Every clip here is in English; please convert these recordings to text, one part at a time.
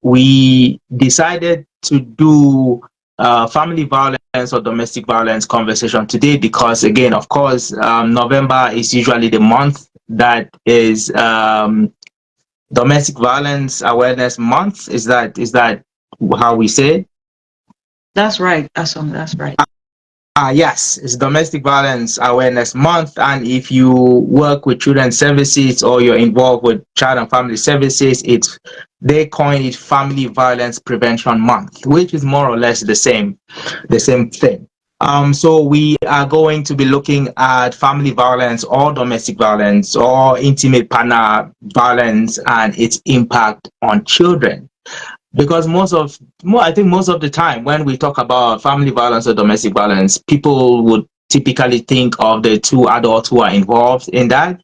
we decided to do family violence or domestic violence conversation today because, again, of course, November is usually the month that is domestic violence awareness month. Is that how we say it? That's right, Asom, that's right. Yes, it's Domestic Violence Awareness Month. And if you work with children's services or you're involved with child and family services, they coin it Family Violence Prevention Month, which is more or less the same thing. So we are going to be looking at family violence or domestic violence or intimate partner violence and its impact on children, because I think most of the time when we talk about family violence or domestic violence, people would typically think of the two adults who are involved in that.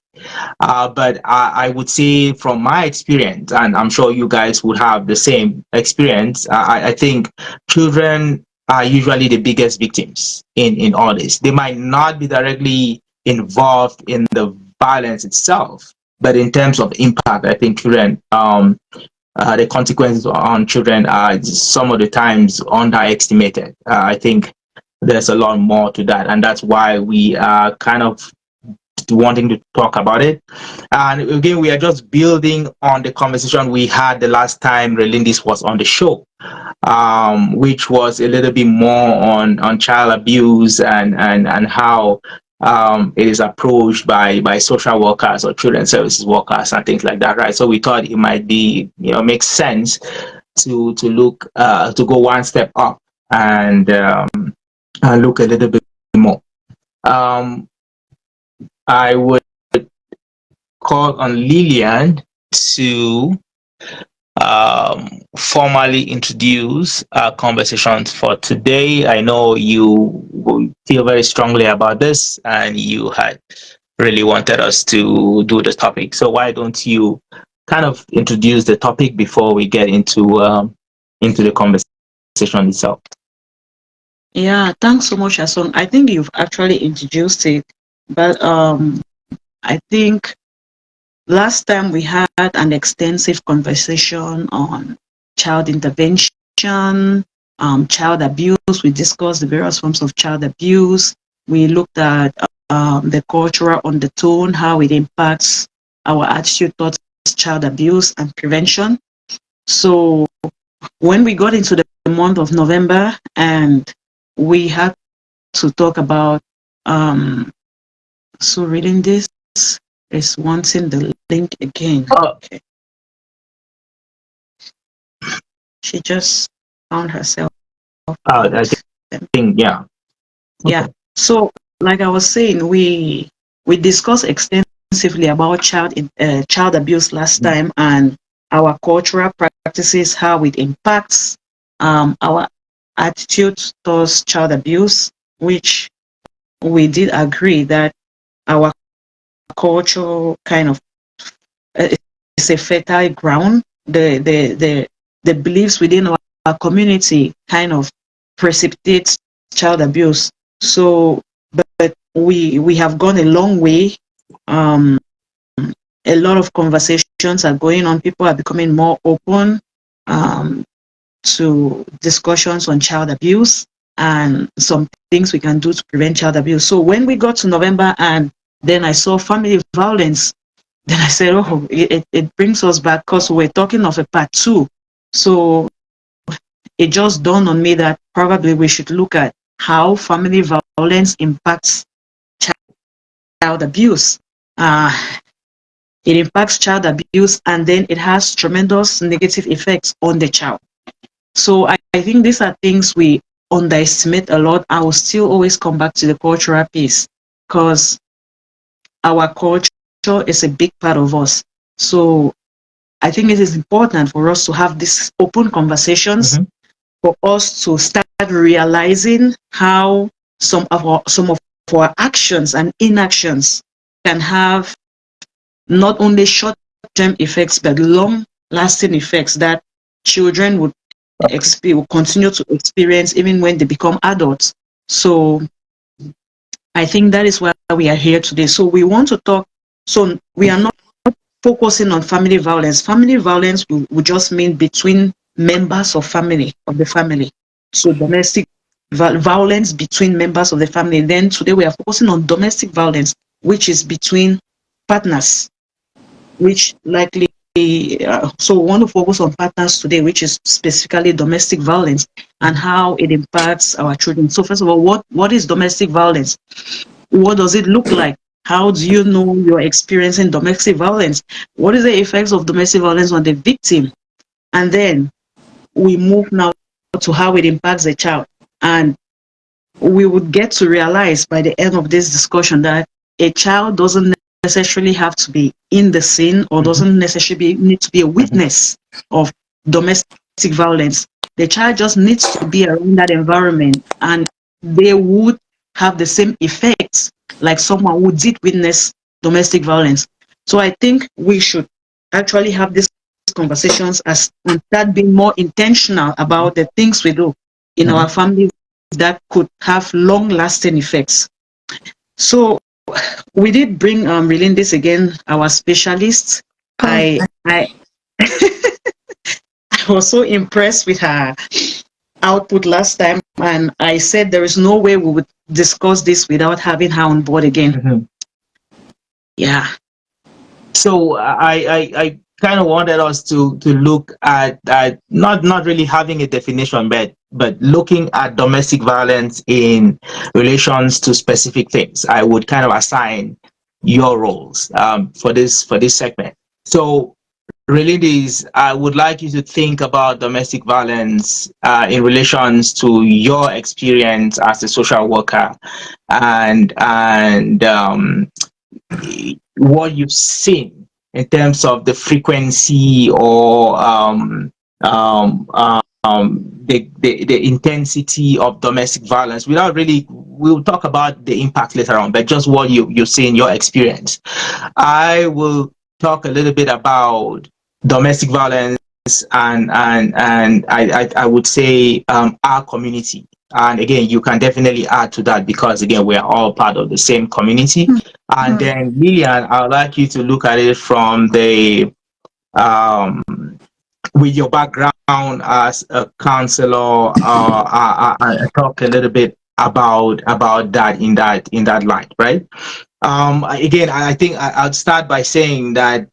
But I would say from my experience, and I'm sure you guys would have the same experience, I think children are usually the biggest victims in all this. They might not be directly involved in the violence itself, but in terms of impact, I think children the consequences on children are some of the times underestimated. I think there's a lot more to that, and that's why we are kind of wanting to talk about it. And again, we are just building on the conversation we had the last time Relindis was on the show, which was a little bit more on child abuse and how it is approached by social workers or children services workers and things like that, right? So we thought it might be, makes sense to look to go one step up and look a little bit more. Um, I would call on Lillian to formally introduce our conversations for today. I know you feel very strongly about this and you had really wanted us to do the topic. So why don't you kind of introduce the topic before we get into the conversation itself? Yeah, thanks so much, Asom. I think you've actually introduced it, but I think last time we had an extensive conversation on child intervention, child abuse. We discussed the various forms of child abuse. We looked at the cultural undertone, how it impacts our attitude towards child abuse and prevention. So when we got into the month of November and we had to talk about, so reading this is wanting the link again. Okay. She just found herself. I think, yeah. Yeah. So, like I was saying, we discussed extensively about child abuse last time and our cultural practices, how it impacts our attitude towards child abuse, which we did agree that our culture kind of is a fertile ground. The beliefs within our community kind of precipitates child abuse. So, but we have gone a long way. A lot of conversations are going on. People are becoming more open to discussions on child abuse and some things we can do to prevent child abuse. So when we got to November and then I saw family violence, then I said, oh, it brings us back because we're talking of a part 2. So it just dawned on me that probably we should look at how family violence impacts child abuse. It impacts child abuse and then it has tremendous negative effects on the child. So I think these are things we underestimate a lot. I will still always come back to the cultural piece because our culture is a big part of us. So I think it is important for us to have these open conversations, for us to start realizing how some of our actions and inactions can have not only short-term effects but long-lasting effects that children would continue to experience even when they become adults. So I think that is why we are here today. So we want to talk. So we are not focusing on family violence. Family violence will just mean between members of the family. So domestic violence between members of the family. Then today we are focusing on domestic violence, which is between partners, which likely so we want to focus on partners today, which is specifically domestic violence and how it impacts our children. So first of all, what is domestic violence? What does it look like? How do you know you're experiencing domestic violence? What is the effects of domestic violence on the victim? And then we move now to how it impacts the child. And we would get to realize by the end of this discussion that a child doesn't necessarily have to be in the scene or doesn't necessarily need to be a witness of domestic violence. The child just needs to be around that environment and they would have the same effects like someone who did witness domestic violence. So I think we should actually have these conversations and start being more intentional about the things we do in our family that could have long-lasting effects. So we did bring Relindis again, our specialist. Oh, I I was so impressed with her output last time, and I said there is no way we would discuss this without having her on board again. Yeah. So I kind of wanted us to look at not really having a definition, but looking at domestic violence in relations to specific things. I would kind of assign your roles for this segment. So really, this I would like you to think about domestic violence in relations to your experience as a social worker and what you've seen in terms of the frequency or the intensity of domestic violence without really, we'll talk about the impact later on, but just what you see in your experience. I will talk a little bit about domestic violence and I would say our community. And again, you can definitely add to that because again, we are all part of the same community. And then Lillian, I would like you to look at it from the with your background as a counselor, talk a little bit about that in that light, right? Again, I think I'll start by saying that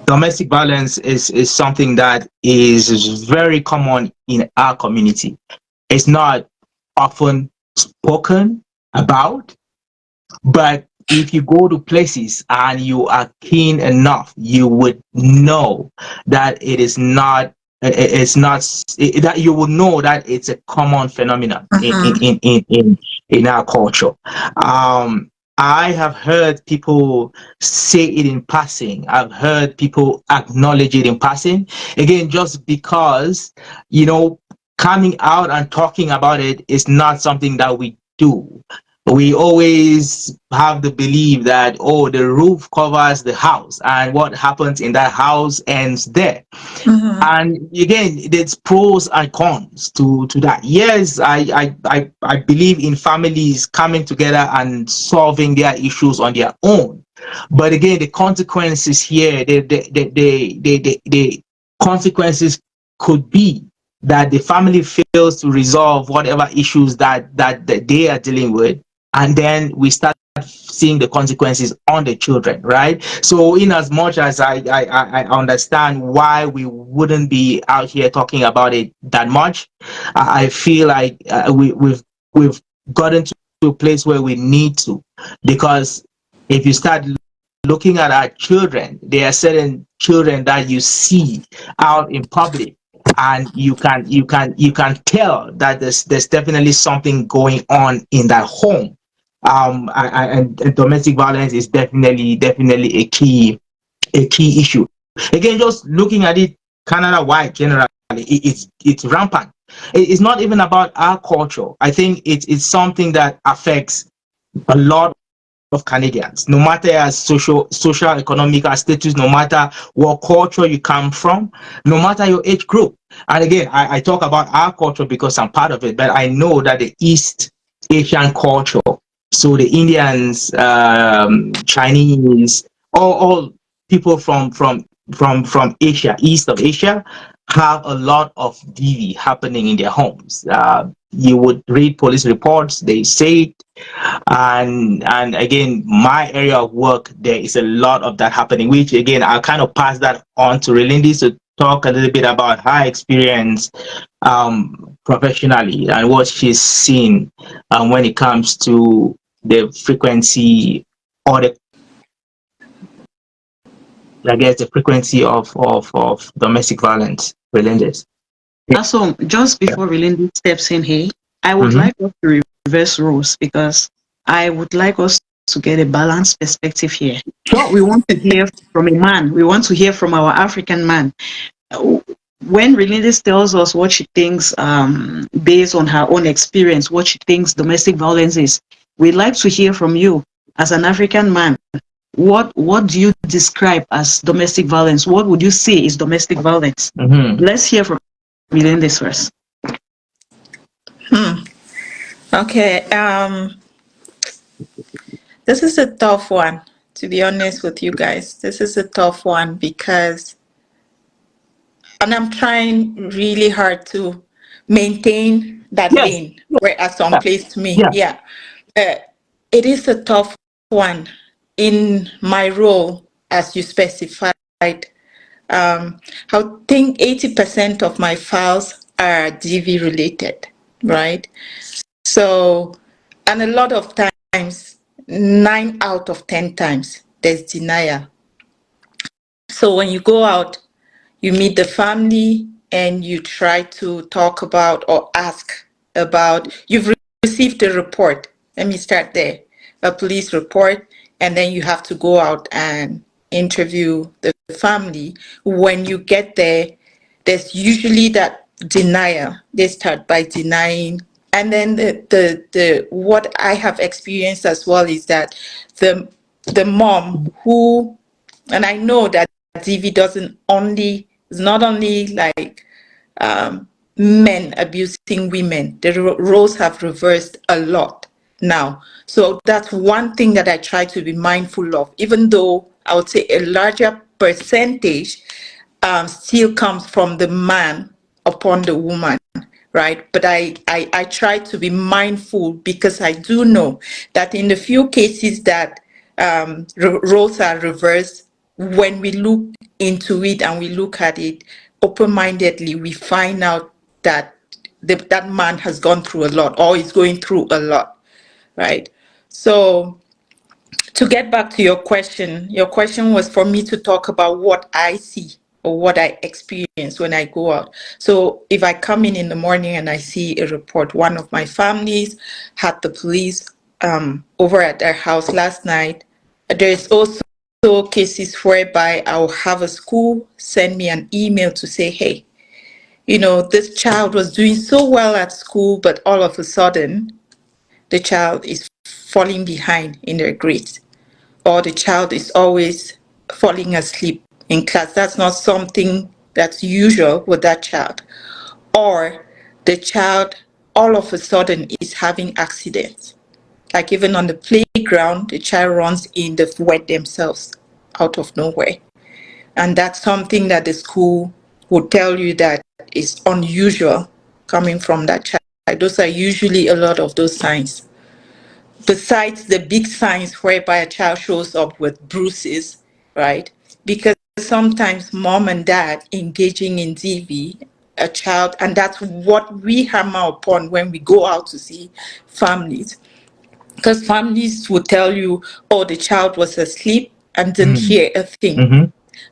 domestic violence is something that is very common in our community. It's not often spoken about, but if you go to places and you are keen enough, you would know that it is not. It's not that you will know that it's a common phenomenon in our culture. I have heard people say it in passing. I've heard people acknowledge it in passing. Again, just because, coming out and talking about it is not something that we do. We always have the belief that, oh, the roof covers the house and what happens in that house ends there. And again, there's pros and cons to that. Yes, I believe in families coming together and solving their issues on their own. But again, the consequences here, the consequences could be that the family fails to resolve whatever issues that they are dealing with, and then we start seeing the consequences on the children, right? So in as much as I understand why we wouldn't be out here talking about it that much, I feel like we've gotten to a place where we need to, because if you start looking at our children, there are certain children that you see out in public, and you can tell that there's definitely something going on in that home. And domestic violence is definitely a key issue. Again, just looking at it Canada wide generally, it's rampant. It's not even about our culture. I think it's something that affects a lot of Canadians, no matter as social, economic status, no matter what culture you come from, no matter your age group. And again, I talk about our culture because I'm part of it, but I know that the East Asian culture, so the Indians, Chinese, all people from Asia, east of Asia, have a lot of DV happening in their homes. You would read police reports; they say it, and again, my area of work, there is a lot of that happening. Which again, I'll kind of pass that on to Relindi to talk a little bit about her experience professionally and what she's seen when it comes to the frequency or the I guess the frequency of domestic violence related. So just before Relindy steps in here, I would Mm-hmm. like us to reverse roles because I would like us to get a balanced perspective here. Sure. We want to hear from a man. We want to hear from our African man. When Relindy tells us what she thinks, based on her own experience, what she thinks domestic violence is, we'd like to hear from you as an African man. What do you describe as domestic violence? What would you say is domestic violence? Mm-hmm. Let's hear from Relindy first. Okay. This is a tough one, to be honest with you guys. This is a tough one because, and I'm trying really hard to maintain that Yes. lane where Asom Yeah. placed me. Yeah. Yeah. Uh, it is a tough one in my role, as you specified. I think 80% of my files are DV related, right? So, and a lot of times, 9 out of 10 times, there's denial. So when you go out, you meet the family and you try to talk about or ask about, you've received a report. Let me start there, a police report, and then you have to go out and interview the family. When you get there, there's usually that denial. They start by denying. And then the what I have experienced as well is that the mom who, and I know that DV doesn't only, it's not only like men abusing women. The roles have reversed a lot now. So that's one thing that I try to be mindful of, even though I would say a larger percentage still comes from the man upon the woman, right? But I try to be mindful because I do know that in the few cases that roles are reversed, when we look into it and we look at it open-mindedly, we find out that that man has gone through a lot or is going through a lot, right? So to get back to your question was for me to talk about what I see or what I experience when I go out. So if I come in the morning and I see a report, one of my families had the police over at their house last night. There's also cases whereby I'll have a school send me an email to say, hey, this child was doing so well at school, but all of a sudden the child is falling behind in their grades, or the child is always falling asleep in class. That's not something that's usual with that child. Or the child all of a sudden is having accidents. Like even on the playground, the child runs in, the wet themselves out of nowhere. And that's something that the school would tell you that is unusual coming from that child. Those are usually a lot of those signs. Besides the big signs whereby a child shows up with bruises, right? Because sometimes mom and dad engaging in DV, a child, and that's what we hammer upon when we go out to see families. Because families will tell you, oh, the child was asleep and didn't hear a thing. Mm-hmm.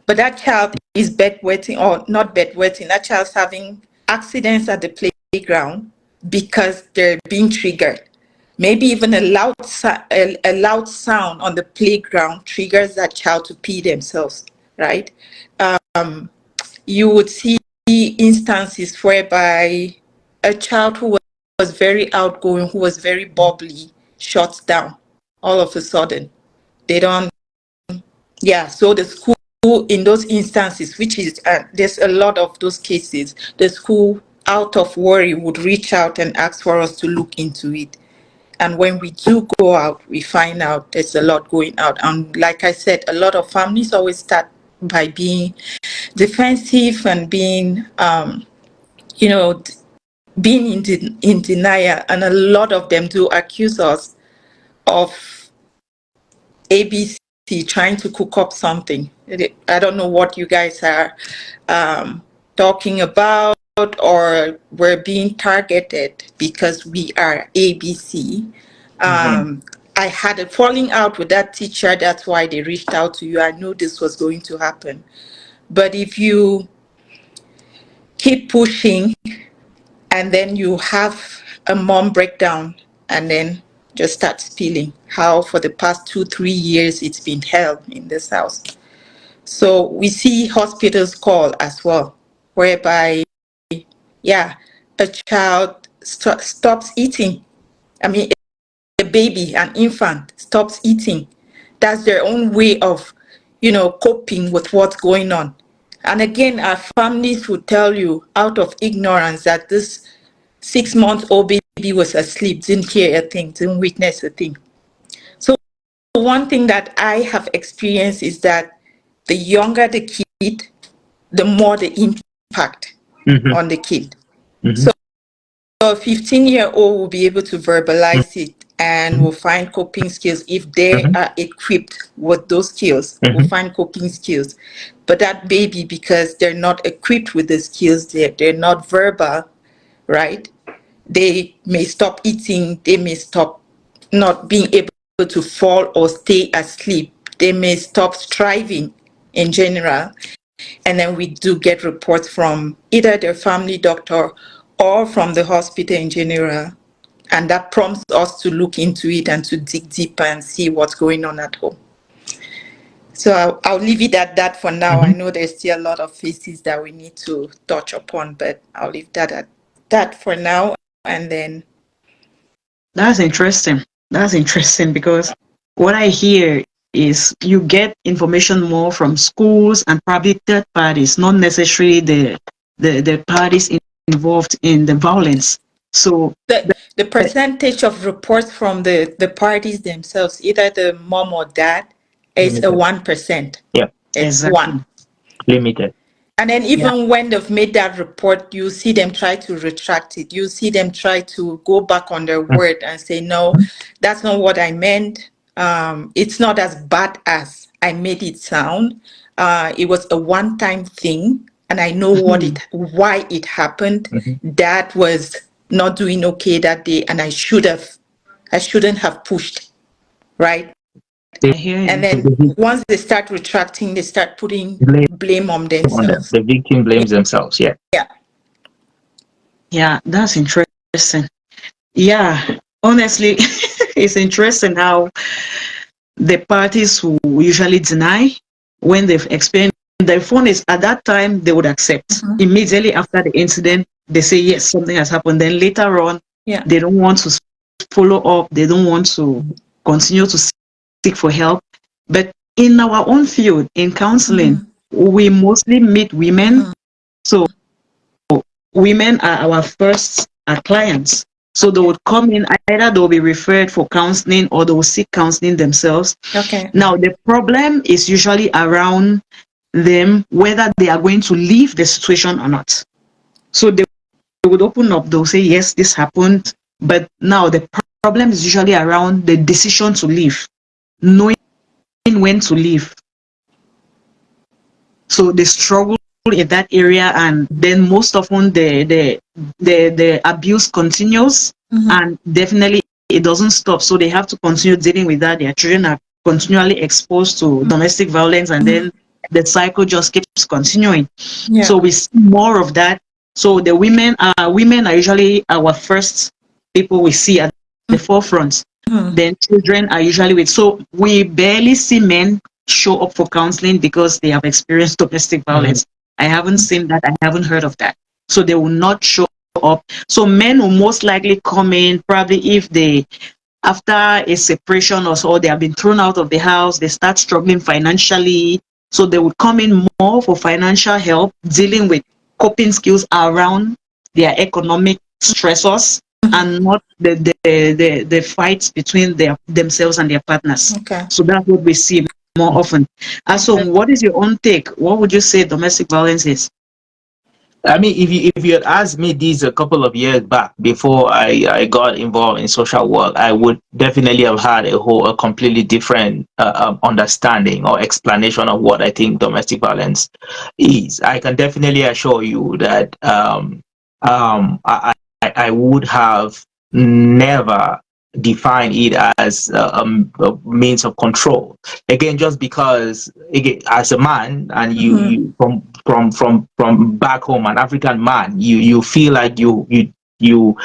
But that child is bedwetting, or not bedwetting, that child's having accidents at the playground because they're being triggered. Maybe even a loud sound on the playground triggers that child to pee themselves, right? You would see instances whereby a child who was very outgoing, who was very bubbly, shuts down all of a sudden. They don't, yeah, so the school in those instances, which is, there's a lot of those cases, the school out of worry would reach out and ask for us to look into it. And when we do go out, we find out there's a lot going out. And like I said, a lot of families always start by being defensive and being, you know, being in denial. And a lot of them do accuse us of ABC trying to cook up something. I don't know what you guys are talking about, or we're being targeted because we are ABC. I had a falling out with that teacher. That's why they reached out to you. I knew this was going to happen. But if you keep pushing and then you have a mom breakdown and then just start spilling how for the past 2-3 years it's been held in this house. So we see hospitals call as well, whereby, yeah, a child stops eating. I mean, a baby, an infant stops eating. That's their own way of, coping with what's going on. And again, our families would tell you out of ignorance that this 6-month-old baby was asleep, didn't hear a thing, didn't witness a thing. So one thing that I have experienced is that the younger the kid, the more the impact on the kid. So a 15-year-old will be able to verbalize it and will find coping skills if they are equipped with those skills. Will find coping skills. But that baby, because they're not equipped with the skills, they're not verbal, right? They may stop eating. They may stop not being able to fall or stay asleep. They may stop striving in general. And then we do get reports from either their family doctor or from the hospital in general. And that prompts us to look into it and to dig deeper and see what's going on at home. So I'll leave it at that for now. I know there's still a lot of pieces that we need to touch upon, but I'll leave that at that for now. And then That's interesting. That's interesting because what I hear is you get information more from schools and probably third parties, not necessarily the parties involved in the violence. So the percentage of reports from the parties themselves, either the mom or dad, is a 1%. Yeah. It's exactly. 1. Limited. And then even when they've made that report, you see them try to retract it. You see them try to go back on their word and say, no, that's not what I meant. It's not as bad as I made it sound. It was a one-time thing, and I know why it happened. Dad was not doing okay that day, and I shouldn't have pushed, right? I hear you. And then once they start retracting, they start putting blame on On them. themselves. The victim blames themselves. Yeah. Yeah, that's interesting. Yeah, honestly, it's interesting how the parties who usually deny when they've experienced the phone is at that time they would accept. Immediately after the incident, they say yes, something has happened. Then later on, they don't want to follow up. They don't want to continue to seek for help. But in our own field, in counseling, we mostly meet women. So women are our first clients. So they would come in, either they'll be referred for counseling or they will seek counseling themselves. Okay. Now, the problem is usually around them, whether they are going to leave the situation or not. So they would open up, they'll say, yes, this happened. But now the problem is usually around the decision to leave, knowing when to leave. So they struggle in that area, and then most often the abuse continues, and definitely it doesn't stop. So they have to continue dealing with that. Their children are continually exposed to domestic violence, and then the cycle just keeps continuing. So we see more of that. So the women are usually our first people we see at the forefront. Then children are usually with. So we barely see men show up for counseling because they have experienced domestic violence. I haven't seen that. I haven't heard of that. So they will not show up. So men will most likely come in probably if they, after a separation or so, they have been thrown out of the house, they start struggling financially. So they would come in more for financial help, dealing with coping skills around their economic stressors. and not the fights between themselves and their partners. Okay. So that's what we see more often. So what is your own take? What would you say domestic violence is? I mean, if you had asked me this a couple of years back before I got involved in social work, I would definitely have had a completely different understanding or explanation of what I think domestic violence is. I can definitely assure you that I would have never defined it as a means of control. Again, just because again, as a man, and you from back home, an African man, you feel like you you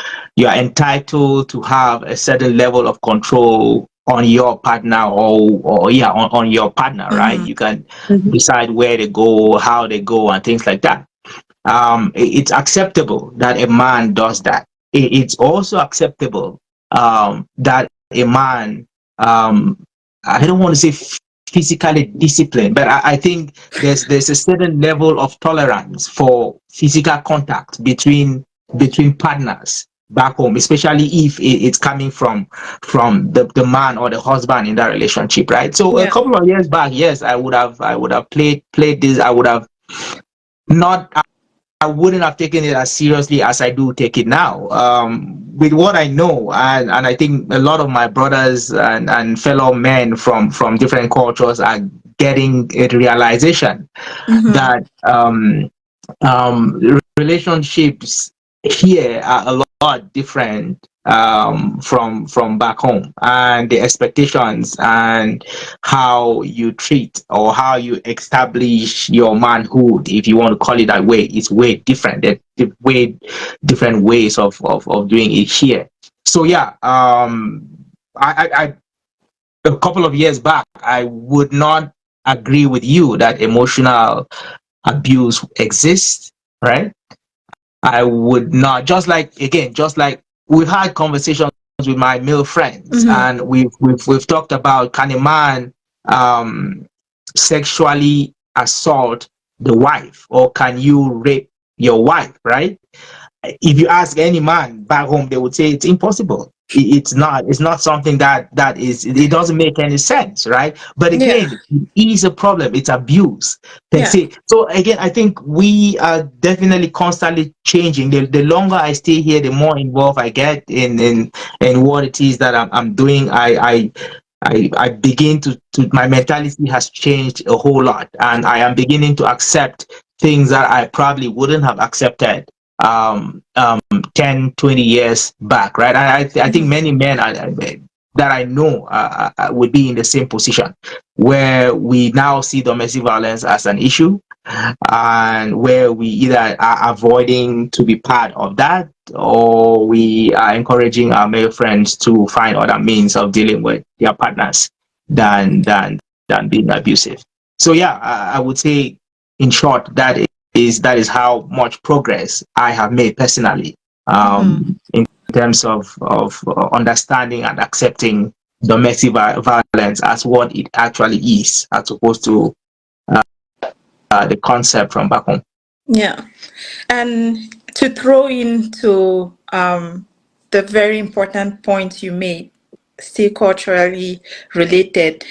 are entitled to have a certain level of control on your partner, or yeah, on your partner, right? Mm-hmm. You can Mm-hmm. decide where they go, how they go, and things like that. It's acceptable that a man does that. It's also acceptable that a man, um, I don't want to say physically disciplined, but I think there's a certain level of tolerance for physical contact between partners back home, especially if it's coming from the man or the husband in that relationship, right? So a Yeah. couple of years back, yes, I would have played this. I would have not I wouldn't have taken it as seriously as I do take it now. With what I know, and I think a lot of my brothers and fellow men from different cultures are getting a realization Mm-hmm. that relationships here are a lot different from back home, and the expectations and how you treat or how you establish your manhood, if you want to call it that way, is way different. There's way different ways of doing it here. So yeah, I a couple of years back, I would not agree with you that emotional abuse exists, right? I would not. Just like we've had conversations with my male friends, Mm-hmm. and we've talked about, can a man um sexually assault the wife, or can you rape your wife, right? If you ask any man back home, they would say it's impossible. It's not something that is, it doesn't make any sense, right? But Yeah. again, it is a problem. It's abuse per Yeah. se. So again, I think we are definitely constantly changing. The longer I stay here, the more involved I get in what it is that I'm doing. I begin to my mentality has changed a whole lot, and I am beginning to accept things that I probably wouldn't have accepted um, um, 10, 20 years back, right? I think Mm-hmm. many men that I know would be in the same position, where we now see domestic violence as an issue, and where we either are avoiding to be part of that, or we are encouraging our male friends to find other means of dealing with their partners than being abusive. So yeah, I would say, in short, that is how much progress I have made personally, Mm-hmm. in terms of understanding and accepting domestic violence as what it actually is, as opposed to the concept from back home. Yeah. And to throw into the very important point you made, still culturally related,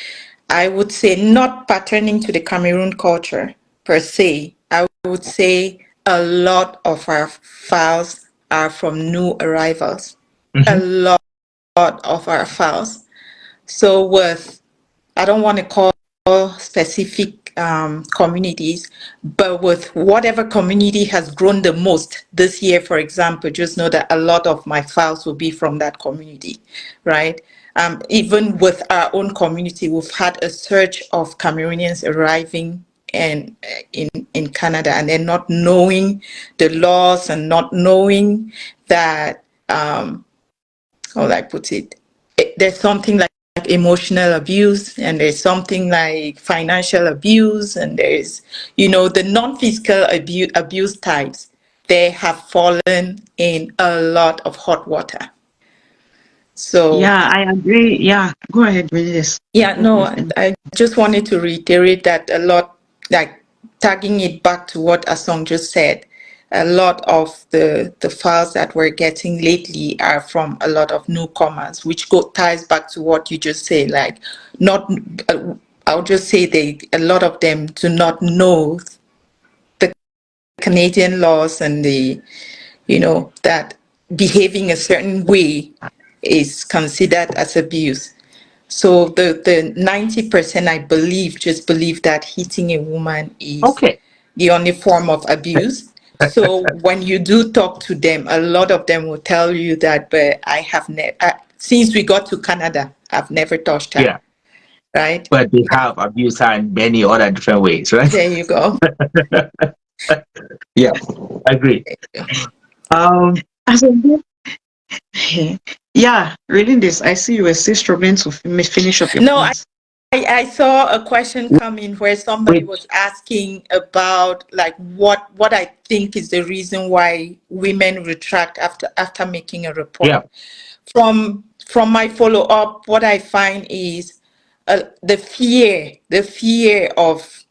I would say not patterning to the Cameroon culture per se. I would say a lot of our files are from new arrivals. A Mm-hmm. lot of our files. So with, I don't want to call specific communities, but with whatever community has grown the most this year, for example, just know that a lot of my files will be from that community, right? Even with our own community, we've had a surge of Cameroonians arriving and in Canada, and then not knowing the laws and not knowing that how would I put it? There's something like emotional abuse, and there's something like financial abuse, and there's, the non-physical abuse types. They have fallen in a lot of hot water. So Yeah, I agree. Yeah, go ahead with this yeah, before no, we finish. I just wanted to reiterate that a lot, like tagging it back to what Asong just said. a lot of the files that we're getting lately are from a lot of newcomers, which ties back to what you just say. Like, not, I'll just say a lot of them do not know the Canadian laws and that behaving a certain way is considered as abuse. So the 90%, I believe, just believe that hitting a woman is Okay. the only form of abuse. So when you do talk to them, a lot of them will tell you that, but I have never, since we got to Canada, I've never touched her. Yeah. Right? But they have abused her in many other different ways, right? There you go. Yeah, agree. Um, As a yeah, reading this, I see you were still struggling to finish up your No, points. I saw a question come in where somebody was which, asking about like what I think is the reason why women retract after making a report. yeah, From my follow up, what I find is the fear of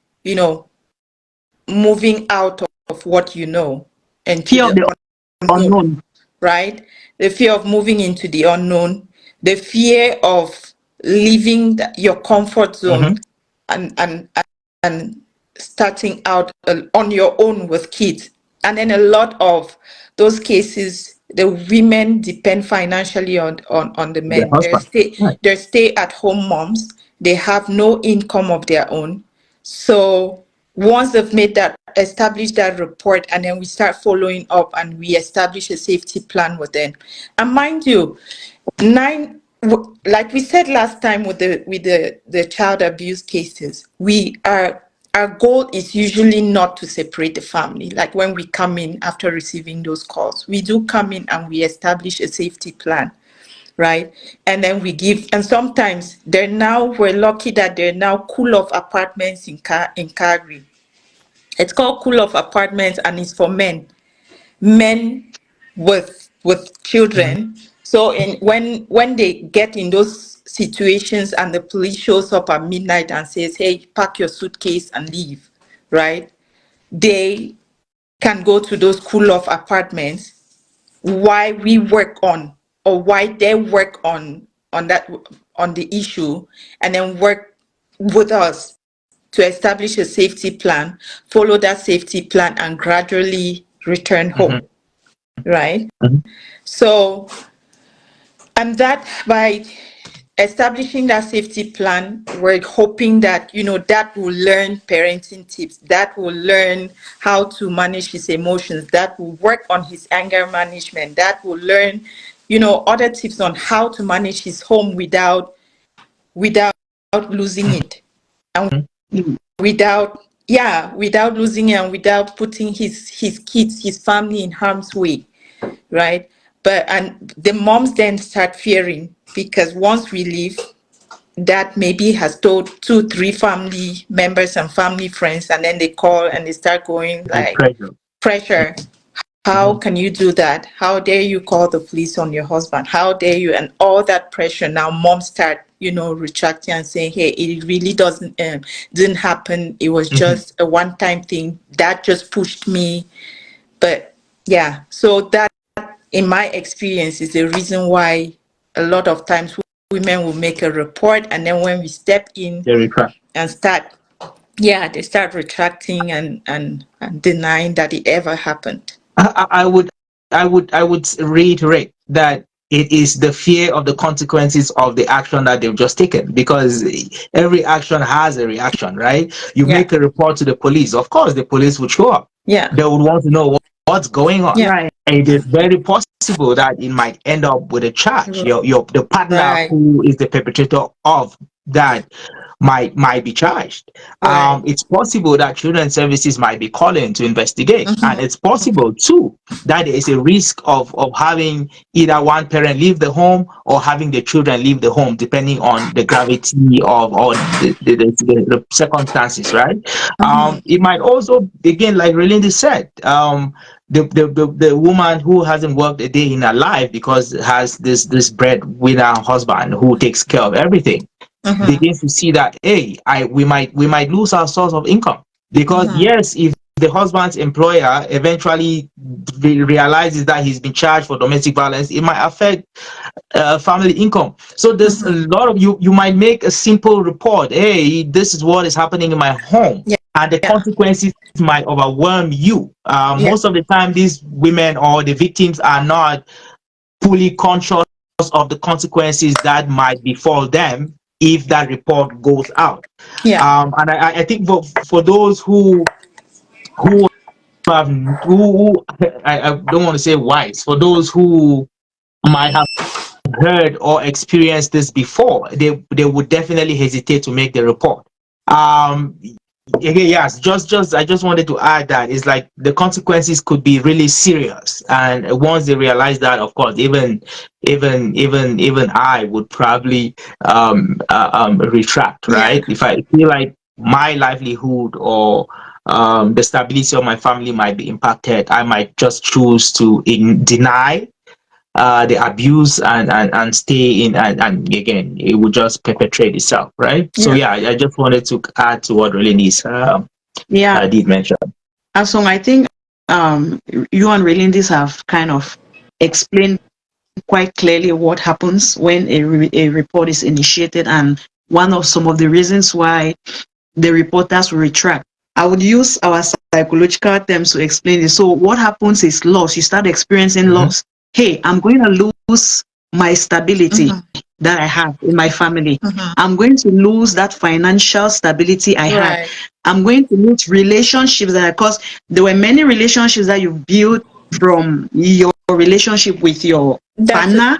moving out of what you know into Fear of the the unknown, unknown. right? The fear of moving into the unknown, the fear of leaving your comfort zone mm-hmm, and and and starting out on your own with kids. And then a lot of those cases, the women depend financially on the the men. husband. Right. They're stay at home moms. They have no income of their own. So once they've made that, established that report, and then we start following up and we establish a safety plan with them. And mind you, like we said last time with the child abuse cases, our goal is usually not to separate the family. Like when we come in after receiving those calls, we do come in and we establish a safety plan, right? And then we give, and sometimes we're lucky that there are now cool off apartments in Calgary. It's called cool off apartments and it's for men with Mm-hmm. children. So when they get in those situations and the police shows up at midnight and says, hey, pack your suitcase and leave, right? They can go to those cool off apartments. Why we work on, or why they work on the issue, and then work with us to establish a safety plan, follow that safety plan, and gradually return home, Mm-hmm. right? Mm-hmm. So, and that by establishing that safety plan, we're hoping that that will learn parenting tips, that will learn how to manage his emotions, that will work on his anger management, that will learn other tips on how to manage his home without losing it, and Mm. without losing it, and without putting his kids, his family in harm's way, right? But and the moms then start fearing, because once we leave, that maybe has told 2 3 family members and family friends, and then they call and they start going The like, pressure. pressure. How Mm-hmm. can you do that? How dare you call the police on your husband? How dare you? And all that pressure. Now moms start retracting and saying, hey, it really didn't happen. It was Mm-hmm. just a one-time thing that just pushed me. But yeah, so that, in my experience, is the reason why a lot of times women will make a report, and then when we step in The retract. and they start retracting and denying that it ever happened. I would reiterate that it is the fear of the consequences of the action that they've just taken, because every action has a reaction, right? You Yeah, make a report to the police, of course the police would show up. yeah, They would want to know what's going on. yeah. Right. It is very possible that it might end up with a charge. Your the partner Right, who is the perpetrator of that might be charged. right. It's possible that children's services might be calling to investigate, and Mm-hmm. it's possible too that there is a risk of having either one parent leave the home or having the children leave the home, depending on the gravity of or the circumstances, right? Mm-hmm. It might also, again, like Relinda said, the woman who hasn't worked a day in her life because has this breadwinner husband who takes care of everything, Mm-hmm. begins to see that, hey, we might lose our source of income, because Mm-hmm. yes, if the husband's employer eventually realizes that he's been charged for domestic violence, it might affect family income. So there's a lot of you might make a simple report. Hey, this is what is happening in my home, Yeah. and the consequences might overwhelm you. Yeah. Most of the time, these women or the victims are not fully conscious of the consequences that might befall them if that report goes out. Yeah. And I think for those who have who I don't want to say wise, for those who might have heard or experienced this before, they would definitely hesitate to make the report. Um, again, yes, just I just wanted to add that it's like the consequences could be really serious, and once they realize that, of course, even I would probably retract, Yeah. right? If I feel like my livelihood or the stability of my family might be impacted, I might just choose to deny the abuse and stay in, and again it will just perpetrate itself, right? So Yeah. yeah, I just wanted to add to what Relinis Yeah. did mention. And so I think you and Relindis have kind of explained quite clearly what happens when a report is initiated, and one of some of the reasons why the reporters will retract. I would use our psychological terms to explain this. So what happens is loss. You start experiencing Mm-hmm. loss. Hey, I'm going to lose my stability Mm-hmm. that I have in my family. Mm-hmm. I'm going to lose that financial stability I had. Right. I'm going to lose relationships that, because there were many relationships that you built from your relationship with your That's a partner.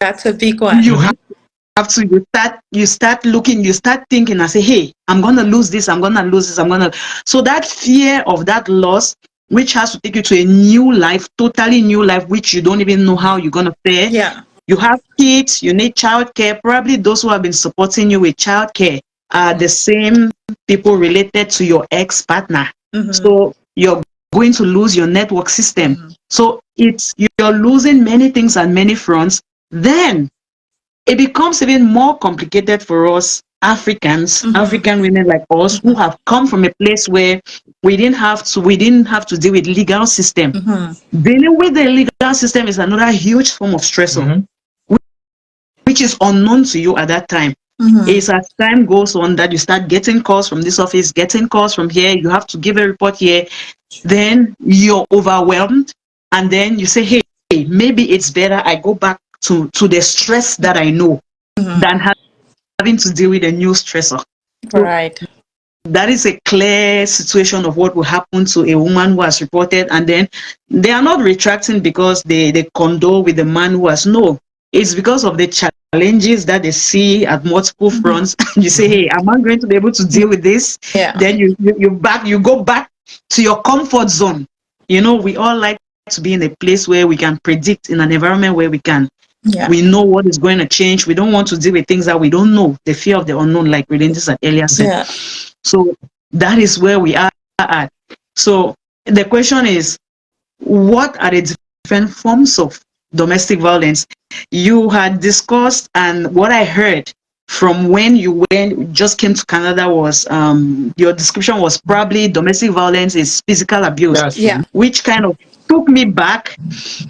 that's a big one. You Mm-hmm. have to you start looking, you start thinking and say, hey, I'm gonna lose this, I'm gonna lose this, I'm gonna. So that fear of that loss, which has to take you to a new life, totally new life, which you don't even know how you're gonna fare. Yeah. You have kids, you need childcare. Probably those who have been supporting you with childcare are the same people related to your ex-partner. Mm-hmm. So you're going to lose your network system. Mm-hmm. So it's you're losing many things on many fronts. Then it becomes even more complicated for us Africans, Mm-hmm. African women like us, who have come from a place where we didn't have to deal with legal system. Mm-hmm. Dealing with the legal system is another huge form of stressor, Mm-hmm. which is unknown to you at that time. Mm-hmm. It's as time goes on that you start getting calls from this office, getting calls from here, you have to give a report here, then you're overwhelmed, and then you say, hey, maybe it's better I go back to the stress that I know than having to deal with a new stressor. So Right. that is a clear situation of what will happen to a woman who has reported, and then they are not retracting because they condole with the man who has. No, it's because of the challenges that they see at multiple fronts. And you say, hey, am I going to be able to deal with this? Yeah. Then you go back to your comfort zone. We all like to be in a place where we can predict, in an environment where Yeah. we know what is going to change. We don't want to deal with things that we don't know, the fear of the unknown, like Relentis had earlier said. Yeah. So that is where we are at. So the question is, what are the different forms of domestic violence? You had discussed, and what I heard from when you just came to Canada was, your description was probably domestic violence is physical abuse, That's Yeah. true. which kind of took me back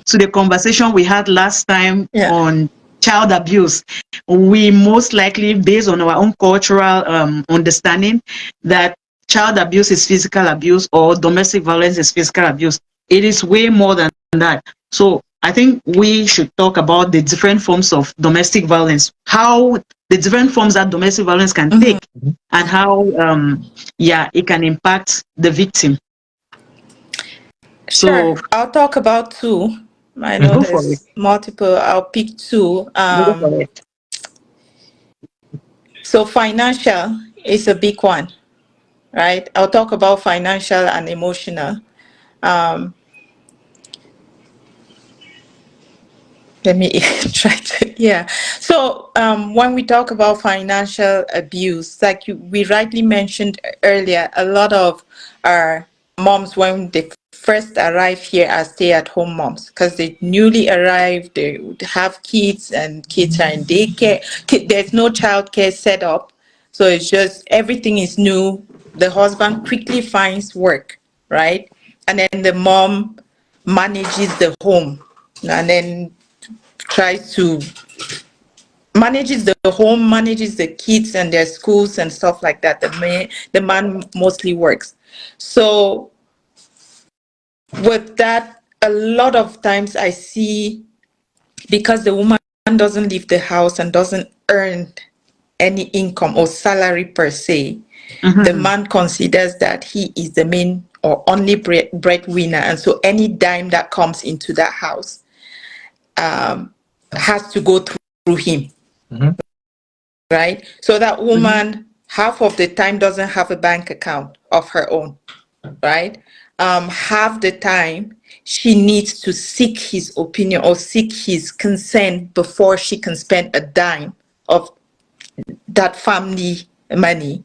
to the conversation we had last time Yeah. on child abuse. We most likely, based on our own cultural understanding, that child abuse is physical abuse or domestic violence is physical abuse. It is way more than that. So I think we should talk about the different forms of domestic violence, how the different forms that domestic violence can Mm-hmm. take, and how it can impact the victim. Sure. So I'll talk about two. I know Mm-hmm. go for it. there's multiple. I'll pick two. Go for it. So financial is a big one, right? I'll talk about financial and emotional. Um, let me try to, yeah. So when we talk about financial abuse, like we rightly mentioned earlier, a lot of our moms, when they first arrive here, are stay-at-home moms because they newly arrived, they would have kids, and kids are in daycare. There's no childcare set up, so it's just everything is new. The husband quickly finds work, right? And then the mom manages the home, and then tries to manages the home, manages the kids and their schools and stuff like that. The man mostly works. So with that, a lot of times I see, because the woman doesn't leave the house and doesn't earn any income or salary per se, the man considers that he is the main or only breadwinner, and so any dime that comes into that house has to go through him, Mhm. right? So that woman half of the time doesn't have a bank account of her own, right? Half the time she needs to seek his opinion or seek his consent before she can spend a dime of that family money.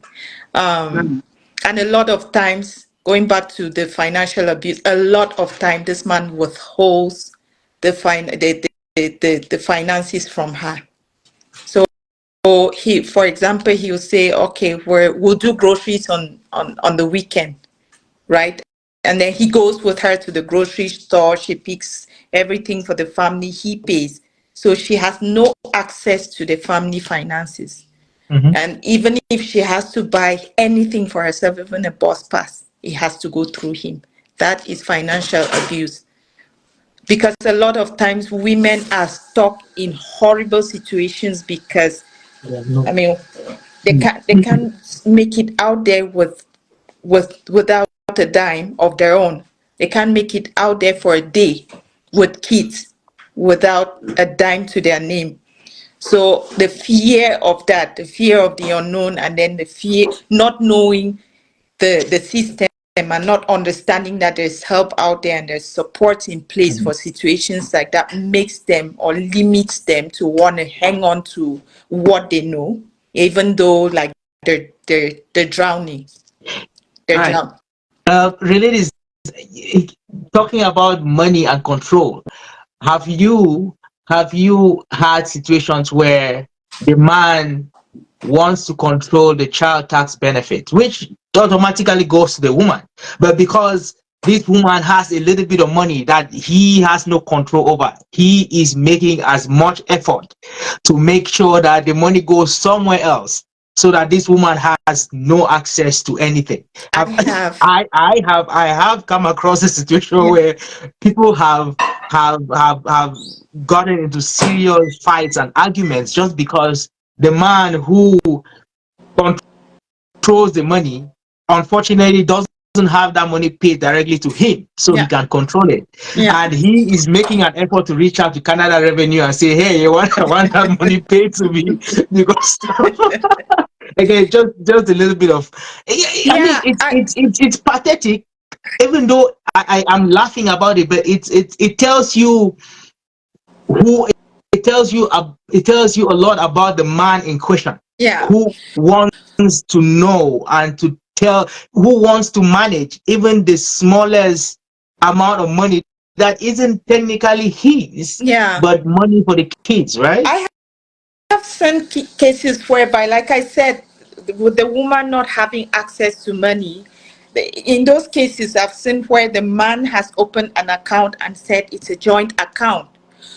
And a lot of times, going back to the financial abuse, a lot of time this man withholds the finances from her. So he, for example, he'll say, okay, we'll do groceries on the weekend, right? And then he goes with her to the grocery store. She picks everything for the family. He pays. So she has no access to the family finances. Mhm. And even if she has to buy anything for herself, even a bus pass, it has to go through him. That is financial abuse. Because a lot of times women are stuck in horrible situations because, Yeah, no. I mean, they can't make it out there without a dime of their own. They can't make it out there for a day with kids without a dime to their name. So the fear of that, the fear of the unknown, and then the fear not knowing the system and not understanding that there's help out there and there's support in place for situations like that, makes them or limits them to want to hang on to what they know, even though like they're drowning. They're Right. drowning. Related is talking about money and control. Have you had situations where the man wants to control the child tax benefit, which automatically goes to the woman, but because this woman has a little bit of money that he has no control over, he is making as much effort to make sure that the money goes somewhere else so that this woman has no access to anything. I Have have. I have come across a situation Yeah. where people have gotten into serious fights and arguments just because the man who controls the money unfortunately doesn't have that money paid directly to him so he Yeah. can control it, Yeah. and he is making an effort to reach out to Canada Revenue and say, hey, I want that money paid to me because again, just a little bit of, I mean, Yeah. it's pathetic, even though I am laughing about it, but it tells you who it tells you a lot about the man in question, Yeah. who wants to know and to tell, who wants to manage even the smallest amount of money that isn't technically his, Yeah. but money for the kids, right? I have seen cases whereby, like I said, with the woman not having access to money, in those cases, I've seen where the man has opened an account and said it's a joint account.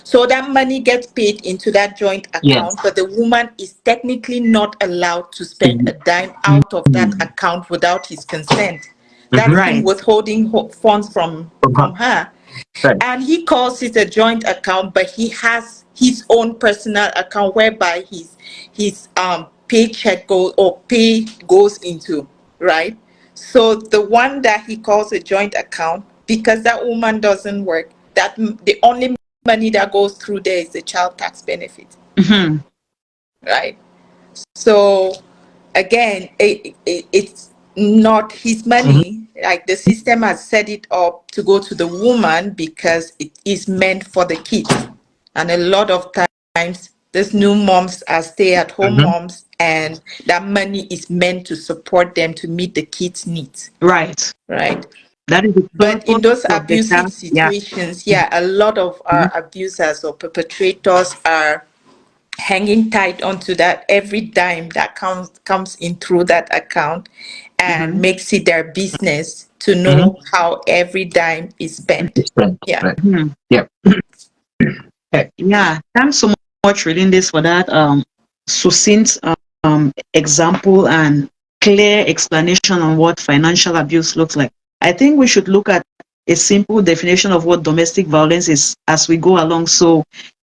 So that money gets paid into that joint account, Yes. but the woman is technically not allowed to spend a dime out of that Mhm. account without his consent. That's him Right. withholding funds from her. Right. And he calls it a joint account, but he has his own personal account whereby his paycheck goes or pay goes into, right? So the one that he calls a joint account, because that woman doesn't work, that the only money that goes through there is the child tax benefit, right? So again, it's not his Mhm. money. Like the system has set it up to go to the woman because it is meant for the kids. And a lot of times, these new moms are stay-at-home Mhm. moms, and that money is meant to support them to meet the kids' needs, Right. right? That is the But in purpose those of the abusive child. Yeah. situations, yeah, a lot of our abusers or perpetrators are hanging tight onto that every dime that comes in through that account and makes it their business to Mm-hmm. know how every dime is spent. Different. Yeah. Right. Mhm. Yep. Okay. Yeah, thanks so much, reading this for that succinct example and clear explanation on what financial abuse looks like. I think we should look at a simple definition of what domestic violence is as we go along, so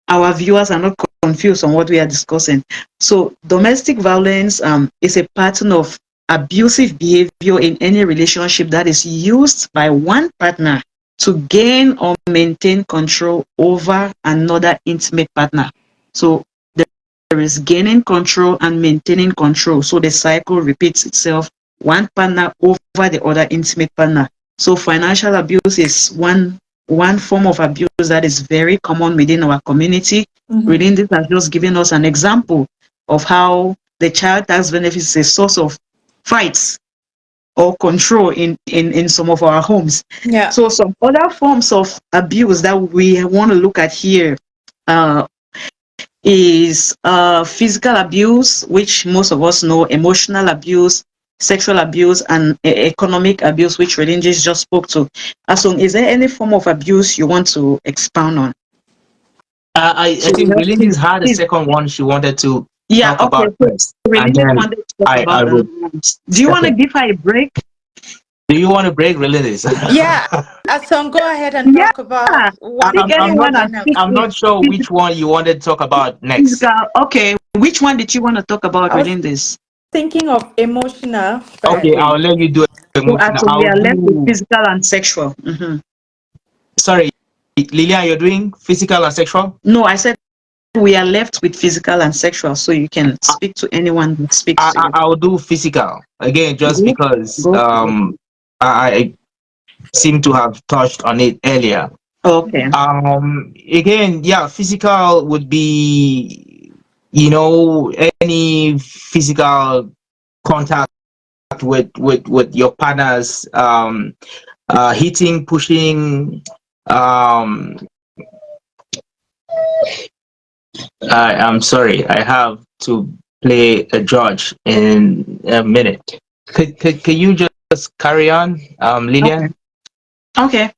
our viewers are not confused on what we are discussing. So, domestic violence is a pattern of abusive behavior in any relationship that is used by one partner to gain or maintain control over another intimate partner. So, there is gaining control and maintaining control. So, the cycle repeats itself, one partner over the other intimate partner. So, financial abuse is one form of abuse that is very common within our community. Mm-hmm. Reading this has just given us an example of how the child tax benefit is a source of fights or control in some of our homes. Yeah. So some other forms of abuse that we want to look at here uh, is physical abuse, which most of us know, emotional abuse, sexual abuse, and economic abuse, which Relinges just spoke to. Asun, is there any form of abuse you want to expound on? I So we think have Religious had a second one she wanted to yeah, talk okay. about So first, and Relinges then wanted to talk I about would do you step want to in. give her a break? Do you want to break Religious? Yeah. So go ahead and Yeah, talk about what pick I'm not anyone and kind of. speak I'm with not sure which one you wanted to talk about next. physical. Okay, which one did you want to talk about, I was Relindes? thinking of emotional, but Okay, Okay. I'll let you do So emotional. as we I'll are left with do. physical and sexual. Sorry, Lilian, you're doing physical and sexual. No, I said we are left with physical and sexual, so you can speak to anyone that speaks to you. I'll do physical again, just Go, because go. I seem to have touched on it earlier. Okay. Again, yeah, physical would be, any physical contact with your partners, hitting, pushing. Um, I'm sorry, I have to play a judge in a minute. Could you just carry on, Okay. Lillian? Okay.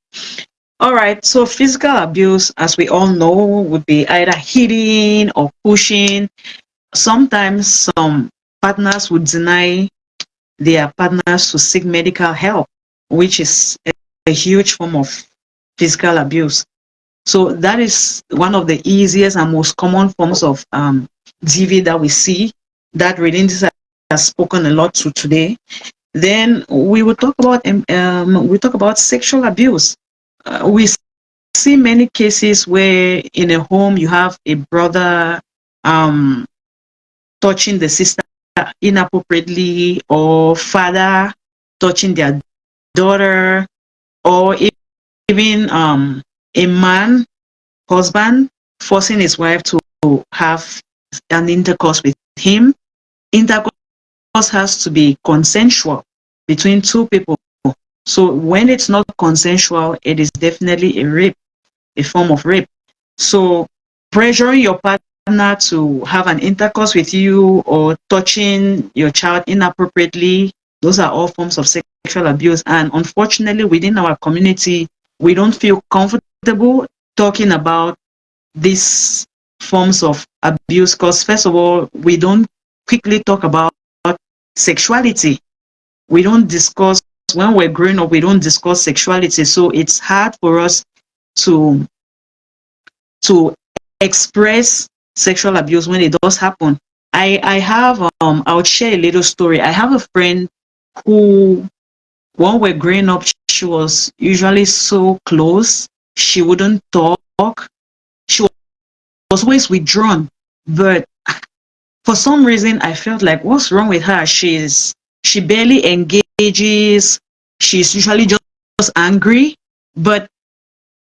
All right. So physical abuse, as we all know, would be either hitting or pushing. Sometimes some partners would deny their partners to seek medical help, which is a huge form of physical abuse. So that is one of the easiest and most common forms of DV that we see that Relintis has spoken a lot to today. Then we talk about sexual abuse. We see many cases where in a home you have a brother um, touching the sister inappropriately, or father touching their daughter, or even a man, husband, forcing his wife to have an intercourse with him. Intercourse has to be consensual between two people. So when it's not consensual, it is definitely a rape, a form of rape. So pressuring your partner to have an intercourse with you or touching your child inappropriately, those are all forms of sexual abuse. And unfortunately, within our community, we don't feel comfortable talking about these forms of abuse because, first of all, we don't quickly talk about sexuality. We don't discuss, when we're growing up, we don't discuss sexuality. So it's hard for us to to express sexual abuse when it does happen. I have I would share a little story. I have a friend who, when we're growing up, she was usually so close. She wouldn't talk. She was always withdrawn. But for some reason, I felt like, what's wrong with her? She barely engages. She's usually just angry. But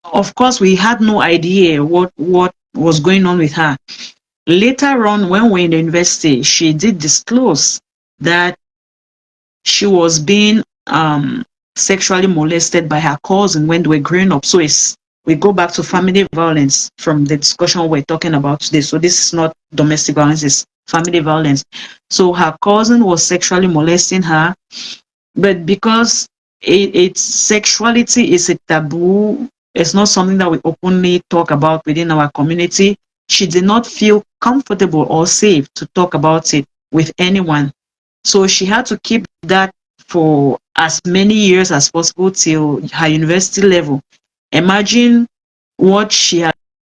of course, we had no idea what was going on with her. Later on, when we're in the university, she did disclose that she was being sexually molested by her cousin when they were growing up. So we go back to family violence from the discussion we're talking about today. So this is not domestic violence, it's family violence. So her cousin was sexually molesting her, but because it's sexuality is a taboo. It's not something that we openly talk about within our community. She did not feel comfortable or safe to talk about it with anyone. So she had to keep that for as many years as possible till her university level. Imagine what she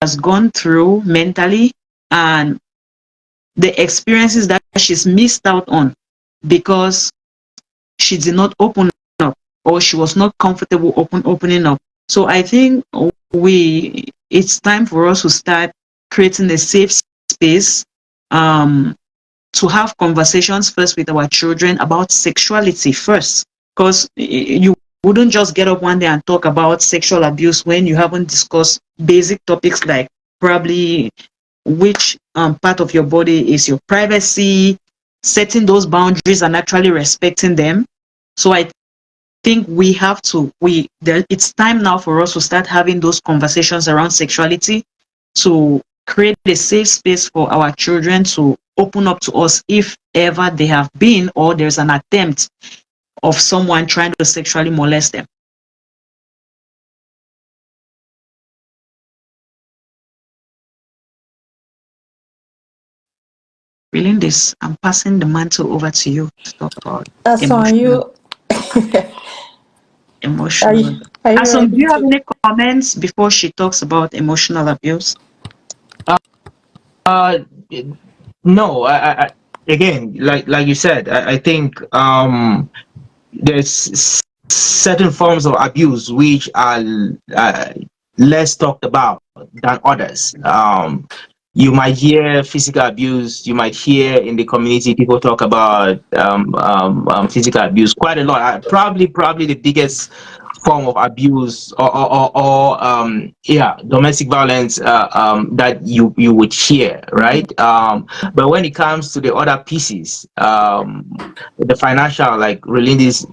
has gone through mentally and the experiences that she's missed out on because she did not open up or she was not comfortable opening up. So I think it's time for us to start creating a safe space um, to have conversations first with our children about sexuality first, because you wouldn't just get up one day and talk about sexual abuse when you haven't discussed basic topics like probably which part of your body is your privacy, setting those boundaries and actually respecting them. So I think we have to it's time now for us to start having those conversations around sexuality to create a safe space for our children to open up to us if ever they have been or there's an attempt of someone trying to sexually molest them. Really, this I'm passing the mantle over to you to talk about So are emotional you emotional abuse. are you Asom, do ready you have to? any comments before she talks about emotional abuse? Uh, no, again, like you said, I think there's certain forms of abuse which are uh, less talked about than others. You might hear physical abuse. You might hear in the community people talk about physical abuse quite a lot. Probably the biggest form of abuse or yeah, domestic violence that you would hear, right? But when it comes to the other pieces, the financial, like Relindy's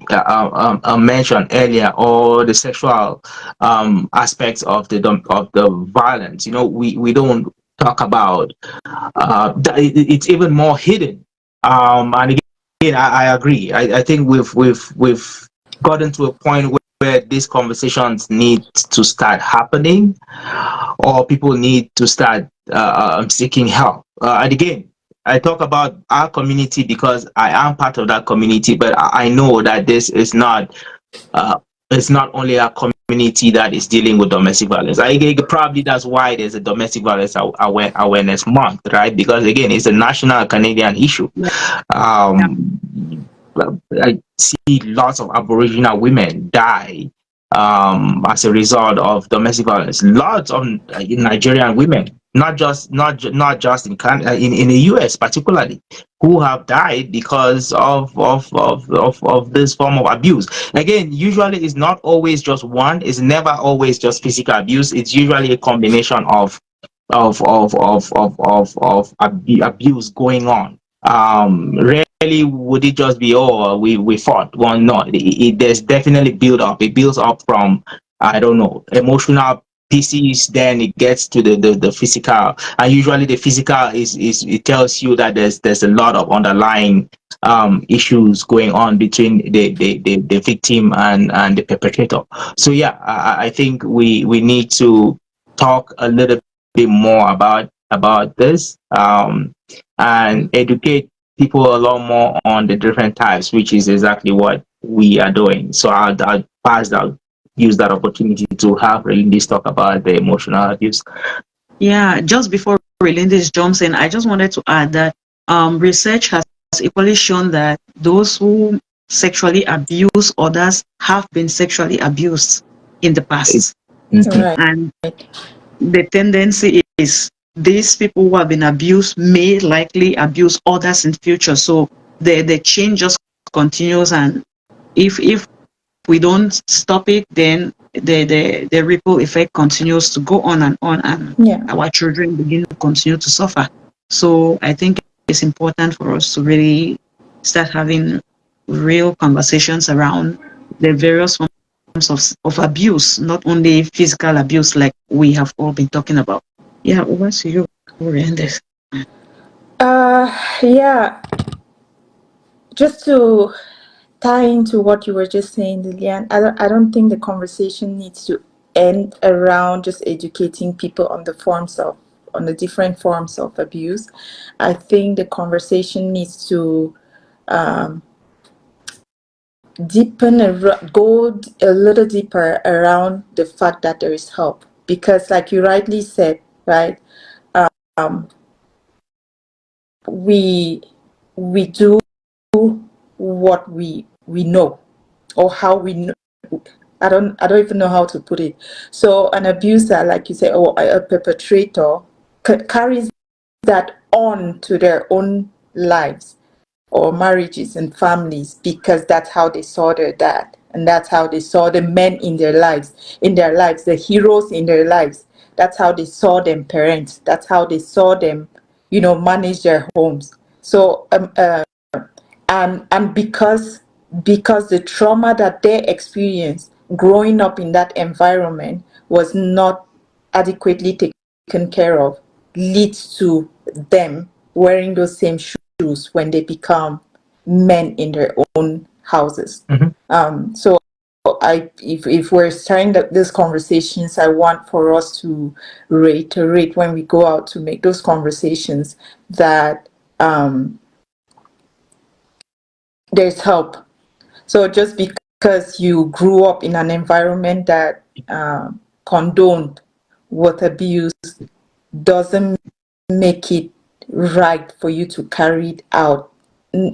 mentioned earlier, or the sexual aspects of the violence, we don't talk about it's even more hidden. And again, I agree. I think we've gotten to a point where these conversations need to start happening, or people need to start seeking help. And again, I talk about our community because I am part of that community, but I know that this is not uh, it's not only our community that is dealing with domestic violence. Probably that's why there's a domestic violence awareness month, right? Because again, it's a national Canadian issue. Yeah. Um, I see lots of Aboriginal women die as a result of domestic violence. Lots of Nigerian women, not just in Canada, in the US particularly, who have died because of this form of abuse. Again, usually it's not always just one. It's never always just physical abuse. It's usually a combination of abuse going on. Rarely would it just be, oh, we fought. Well, no, there's definitely build up. It builds up from, I don't know, emotional pieces, then it gets to the physical, and usually the physical is it tells you that there's a lot of underlying issues going on between the victim and the perpetrator. So yeah, I think we need to talk a little bit more about this, and educate people a lot more on the different types, which is exactly what we are doing. So I'll use that opportunity to have really this talk about the emotional abuse. Yeah, just before Relinda's jumps in, I just wanted to add that research has equally shown that those who sexually abuse others have been sexually abused in the past. Mhm. Right. And the tendency is these people who have been abused may likely abuse others in future. So the chain just continues, and if we don't stop it, then the ripple effect continues to go on, and Yeah. our children begin to continue to suffer. So I think it's important for us to really start having real conversations around the various forms of abuse, not only physical abuse like we have all been talking about. Yeah, over to you, Oriandes. Yeah. Just to tying to what you were just saying, Lillian, I don't think the conversation needs to end around just educating people on the different forms of abuse. I think the conversation needs to go a little deeper around the fact that there is help, because like you rightly said, right, we do what we know, or how we know. I don't even know how to put it. So an abuser, like you say, or a perpetrator, carries that on to their own lives or marriages and families, because that's how they saw their dad, and that's how they saw the men in their lives, the heroes in their lives. That's how they saw them parents. That's how they saw them, manage their homes. So and because the trauma that they experienced growing up in that environment was not adequately taken care of, leads to them wearing those same shoes when they become men in their own houses. So if we're starting these conversations, I want for us to reiterate when we go out to make those conversations that there's help. So just because you grew up in an environment that condoned with abuse doesn't make it right for you to carry it out,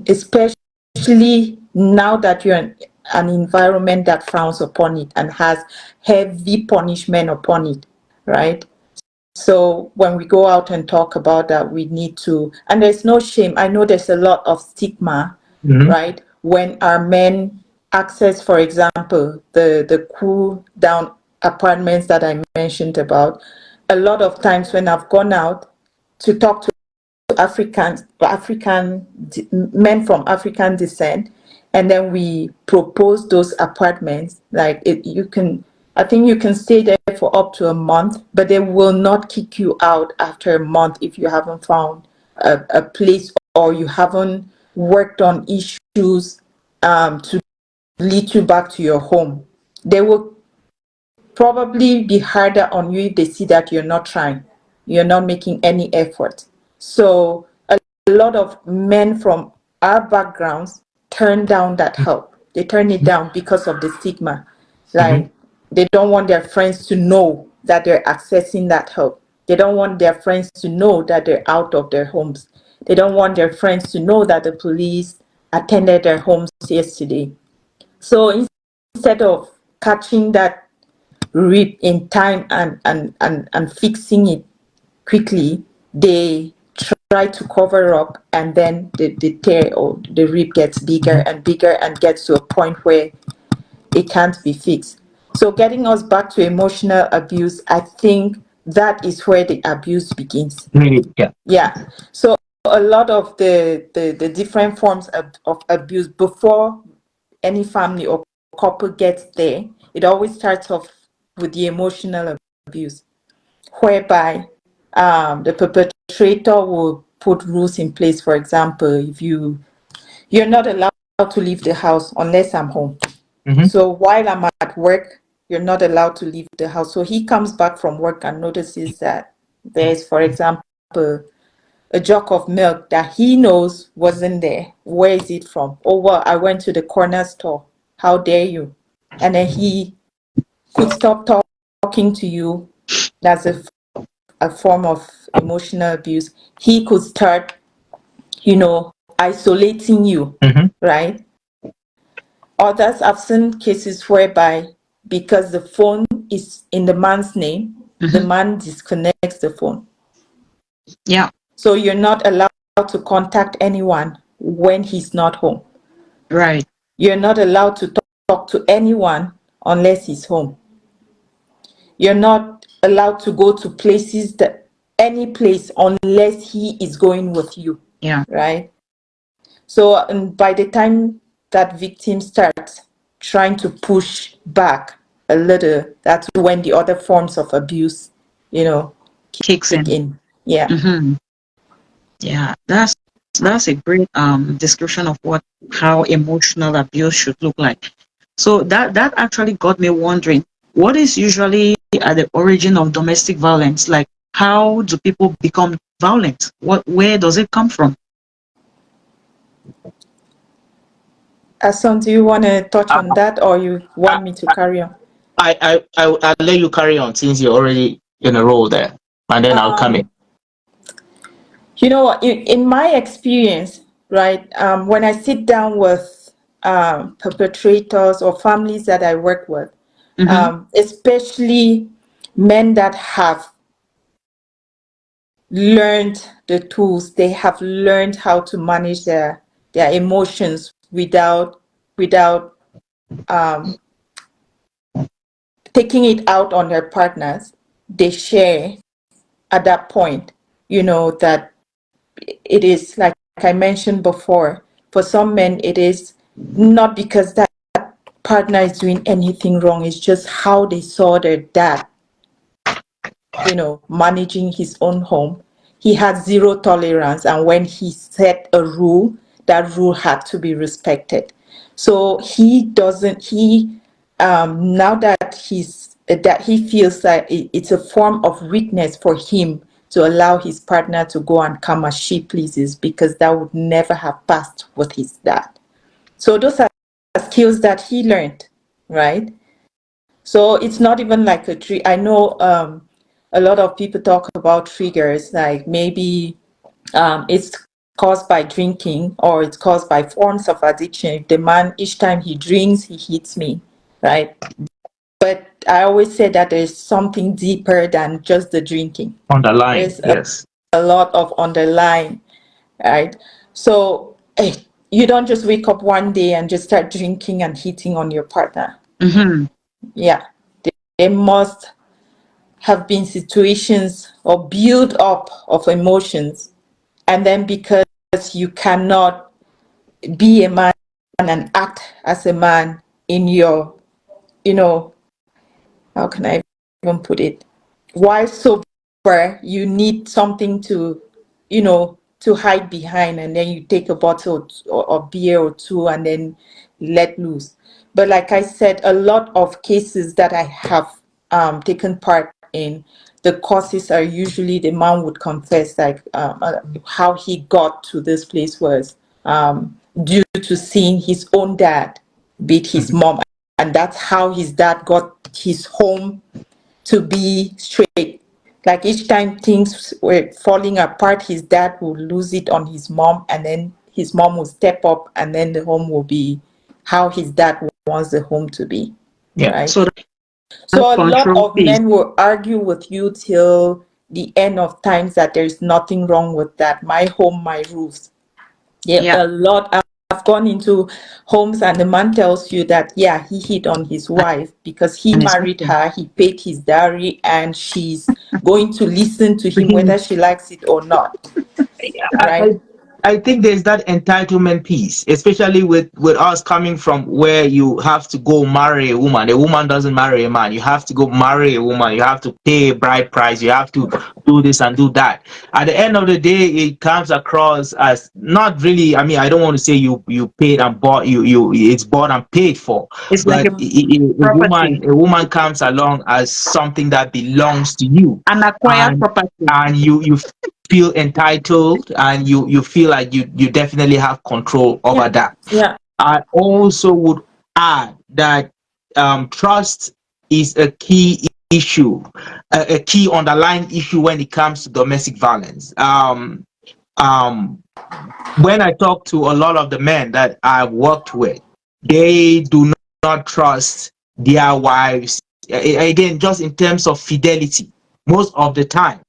especially now that you're in an environment that frowns upon it and has heavy punishment upon it, right? So when we go out and talk about that, we need to, and there's no shame. I know there's a lot of stigma, right? When our men access, for example, the cool down apartments that I mentioned about, a lot of times when I've gone out to talk to African men from African descent, and then we propose those apartments. Like I think you can stay there for up to a month, but they will not kick you out after a month if you haven't found a place, or you haven't worked on issues to lead you back to your home. They will probably be harder on you if they see that you're not trying, you're not making any effort. So a lot of men from our backgrounds turn down that help. They turn it down because of the stigma. Like, they don't want their friends to know that they're accessing that help. They don't want their friends to know that they're out of their homes. They don't want their friends to know that the police attended their homes yesterday. So instead of catching that rip in time and fixing it quickly, they try to cover up, and then the tear or the rip gets bigger and bigger and gets to a point where it can't be fixed. So getting us back to emotional abuse, I think that is where the abuse begins. Really, yeah. Yeah. So a lot of the different forms of abuse, before any family or couple gets there, it always starts off with the emotional abuse, whereby the perpetrator will put rules in place. For example, if you're not allowed to leave the house unless I'm home. So while I'm at work, you're not allowed to leave the house. So he comes back from work and notices that there's, for example, a jug of milk that he knows wasn't there. Where is it from? Oh, well, I went to the corner store. How dare you? And then he could stop talking to you. That's a form of emotional abuse. He could start, isolating you, right? Others, I've seen cases whereby, because the phone is in the man's name, the man disconnects the phone. Yeah. So you're not allowed to contact anyone when he's not home. Right. You're not allowed to talk to anyone unless he's home. You're not allowed to go to any place unless he is going with you. Yeah. Right? So by the time that victim starts trying to push back a little, that's when the other forms of abuse, Kicks kick in. in. Yeah. Yeah, that's that's a great description of what how emotional abuse should look like. So that actually got me wondering, what is usually at the origin of domestic violence? Like, how do people become violent? Where does it come from? Ason, do you want to touch I, on that, or you I, want me to carry on? I'll let you carry on since you're already in a role there, and then I'll come in. Um, you know what? In my experience, right, when I sit down with perpetrators or families that I work with, Mm-hmm. especially men that have learned the tools, they have learned how to manage their emotions without um, taking it out on their partners. They share at that point, that it is like I mentioned before. For some men, it is not because that partner is doing anything wrong. It's just how they saw their dad, managing his own home. He had zero tolerance, and when he set a rule, that rule had to be respected. So he doesn't. He now that he feels that it's a form of weakness for him to allow his partner to go and come as she pleases, because that would never have passed with his dad. So those are skills that he learned, right? So it's not even like a tree. I know a lot of people talk about triggers, like maybe it's caused by drinking, or it's caused by forms of addiction. If the man, each time he drinks, he hits me, right? But I always say that there's something deeper than just the drinking. On the line, There's yes. a lot of underlying, right? So you don't just wake up one day and just start drinking and hitting on your partner. Mm-hmm. Yeah, there must have been situations or build up of emotions, and then because you cannot be a man and act as a man in your, you know how can I even put it, while sober, you need something to hide behind, and then you take a bottle of beer or two and then let loose. But like I said, a lot of cases that I have taken part in, the causes are usually the man would confess, like how he got to this place was due to seeing his own dad beat his Mhm. mom, and that's how his dad got his home to be straight. Like each time things were falling apart, his dad would lose it on his mom, and then his mom would step up, and then the home will be how his dad wants the home to be, Yeah. right? So that So a lot control of piece. men will argue with you till the end of times that there's nothing wrong with that. My home, my rules. Yeah, Yeah, a lot. I've gone into homes and the man tells you that, yeah, he hit on his wife because he and it's married okay. her, he paid his dowry, and she's going to listen to To him him, whether she likes it or not, I, I right? I think there's that entitlement piece, especially with us coming from where you have to go marry a woman. A woman doesn't marry a man. You have to go marry a woman. You have to pay a bride price. You have to do this and do that. At the end of the day, it comes across as not really. I mean, I don't want to say you paid and bought you it's bought and paid for, It's like but a Mm-hmm. property, a woman comes along as something that belongs to you, an acquired and property. you feel entitled, and you feel like you definitely have control Yeah, over that. yeah, I also would add that trust is a key issue, a key underlying issue when it comes to domestic violence. Um, when I talk to a lot of the men that I've worked with, they do not trust their wives. Again, just in terms of fidelity, most of the time,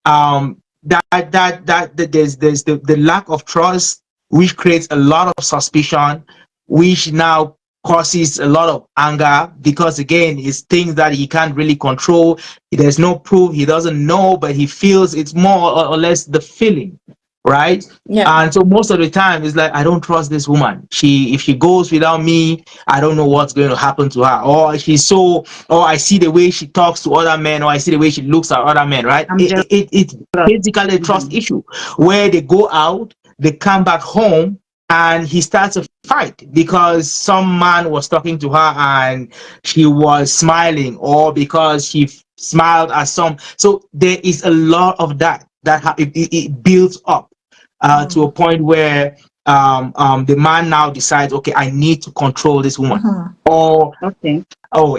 that there's the lack of trust, which creates a lot of suspicion, which now causes a lot of anger, because again, it's things that he can't really control. There's no proof, he doesn't know, but he feels it's more or less the feeling, right? yeah, And so most of the time it's like, I don't trust this woman. She If she goes without me, I don't know what's going to happen to her. Or I see the way she talks to other men, or I see the way she looks at other men, right? I'm It's jealous. basically a trust Mhm. issue where they go out, they come back home and he starts a fight because some man was talking to her and she was smiling, or because she smiled at some. So there is a lot of it builds up to a point where the man now decides, okay, I need to control this woman, or Okay.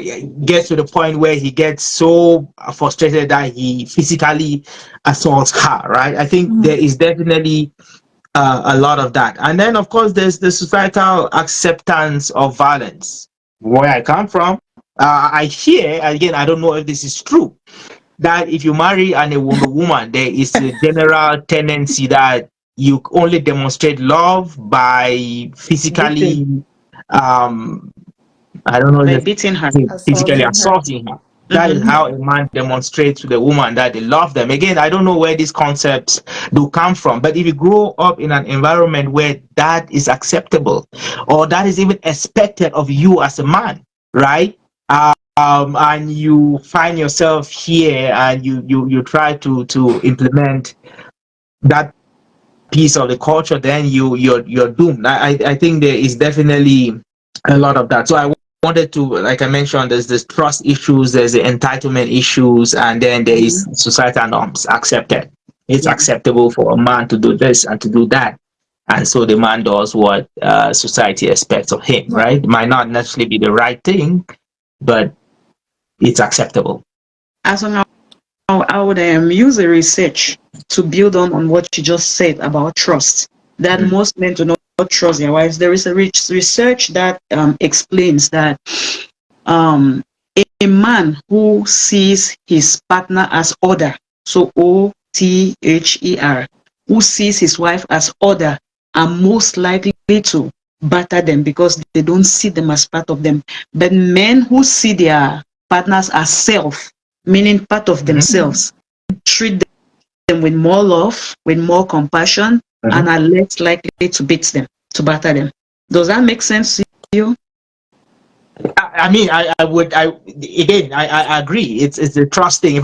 yeah, gets to the point where he gets so frustrated that he physically assaults her, right? I think there is definitely a lot of that. And then, of course, there's the societal acceptance of violence. Where I come from, I hear, again, I don't know if this is true, that if you marry a woman, there is a general tendency that you only demonstrate love by Beating, physically, um, I don't know by if beating her. physically Assaulting her. assaulting her. That is Mm-hmm. how a man demonstrates to the woman that they love them. Again, I don't know where these concepts do come from, but if you grow up in an environment where that is acceptable, or that is even expected of you as a man, right? And you find yourself here and you try to implement that piece of the culture, then you're doomed. I think there is definitely a lot of that. So I wanted to, like I mentioned, there's this trust issues, there's the entitlement issues, and then there Mm-hmm. is societal norms accepted. It's Yeah. acceptable for a man to do this and to do that, and so the man does what society expects of him, Yeah. right? It might not necessarily be the right thing, but it's acceptable. As long I would use a research to build on what you just said about trust. That Mhm. most men do not trust their wives. There is a research that explains that um, a man who sees his partner as other, so Other, who sees his wife as other, are most likely to batter them because they don't see them as part of them. But men who see their partners as self, meaning part of Mhm. themselves, treat them with more love, with more compassion, and Mhm. are less likely to beat them, to batter them. Does that make sense to you? I mean, I would, again, I agree. It's the trust thing.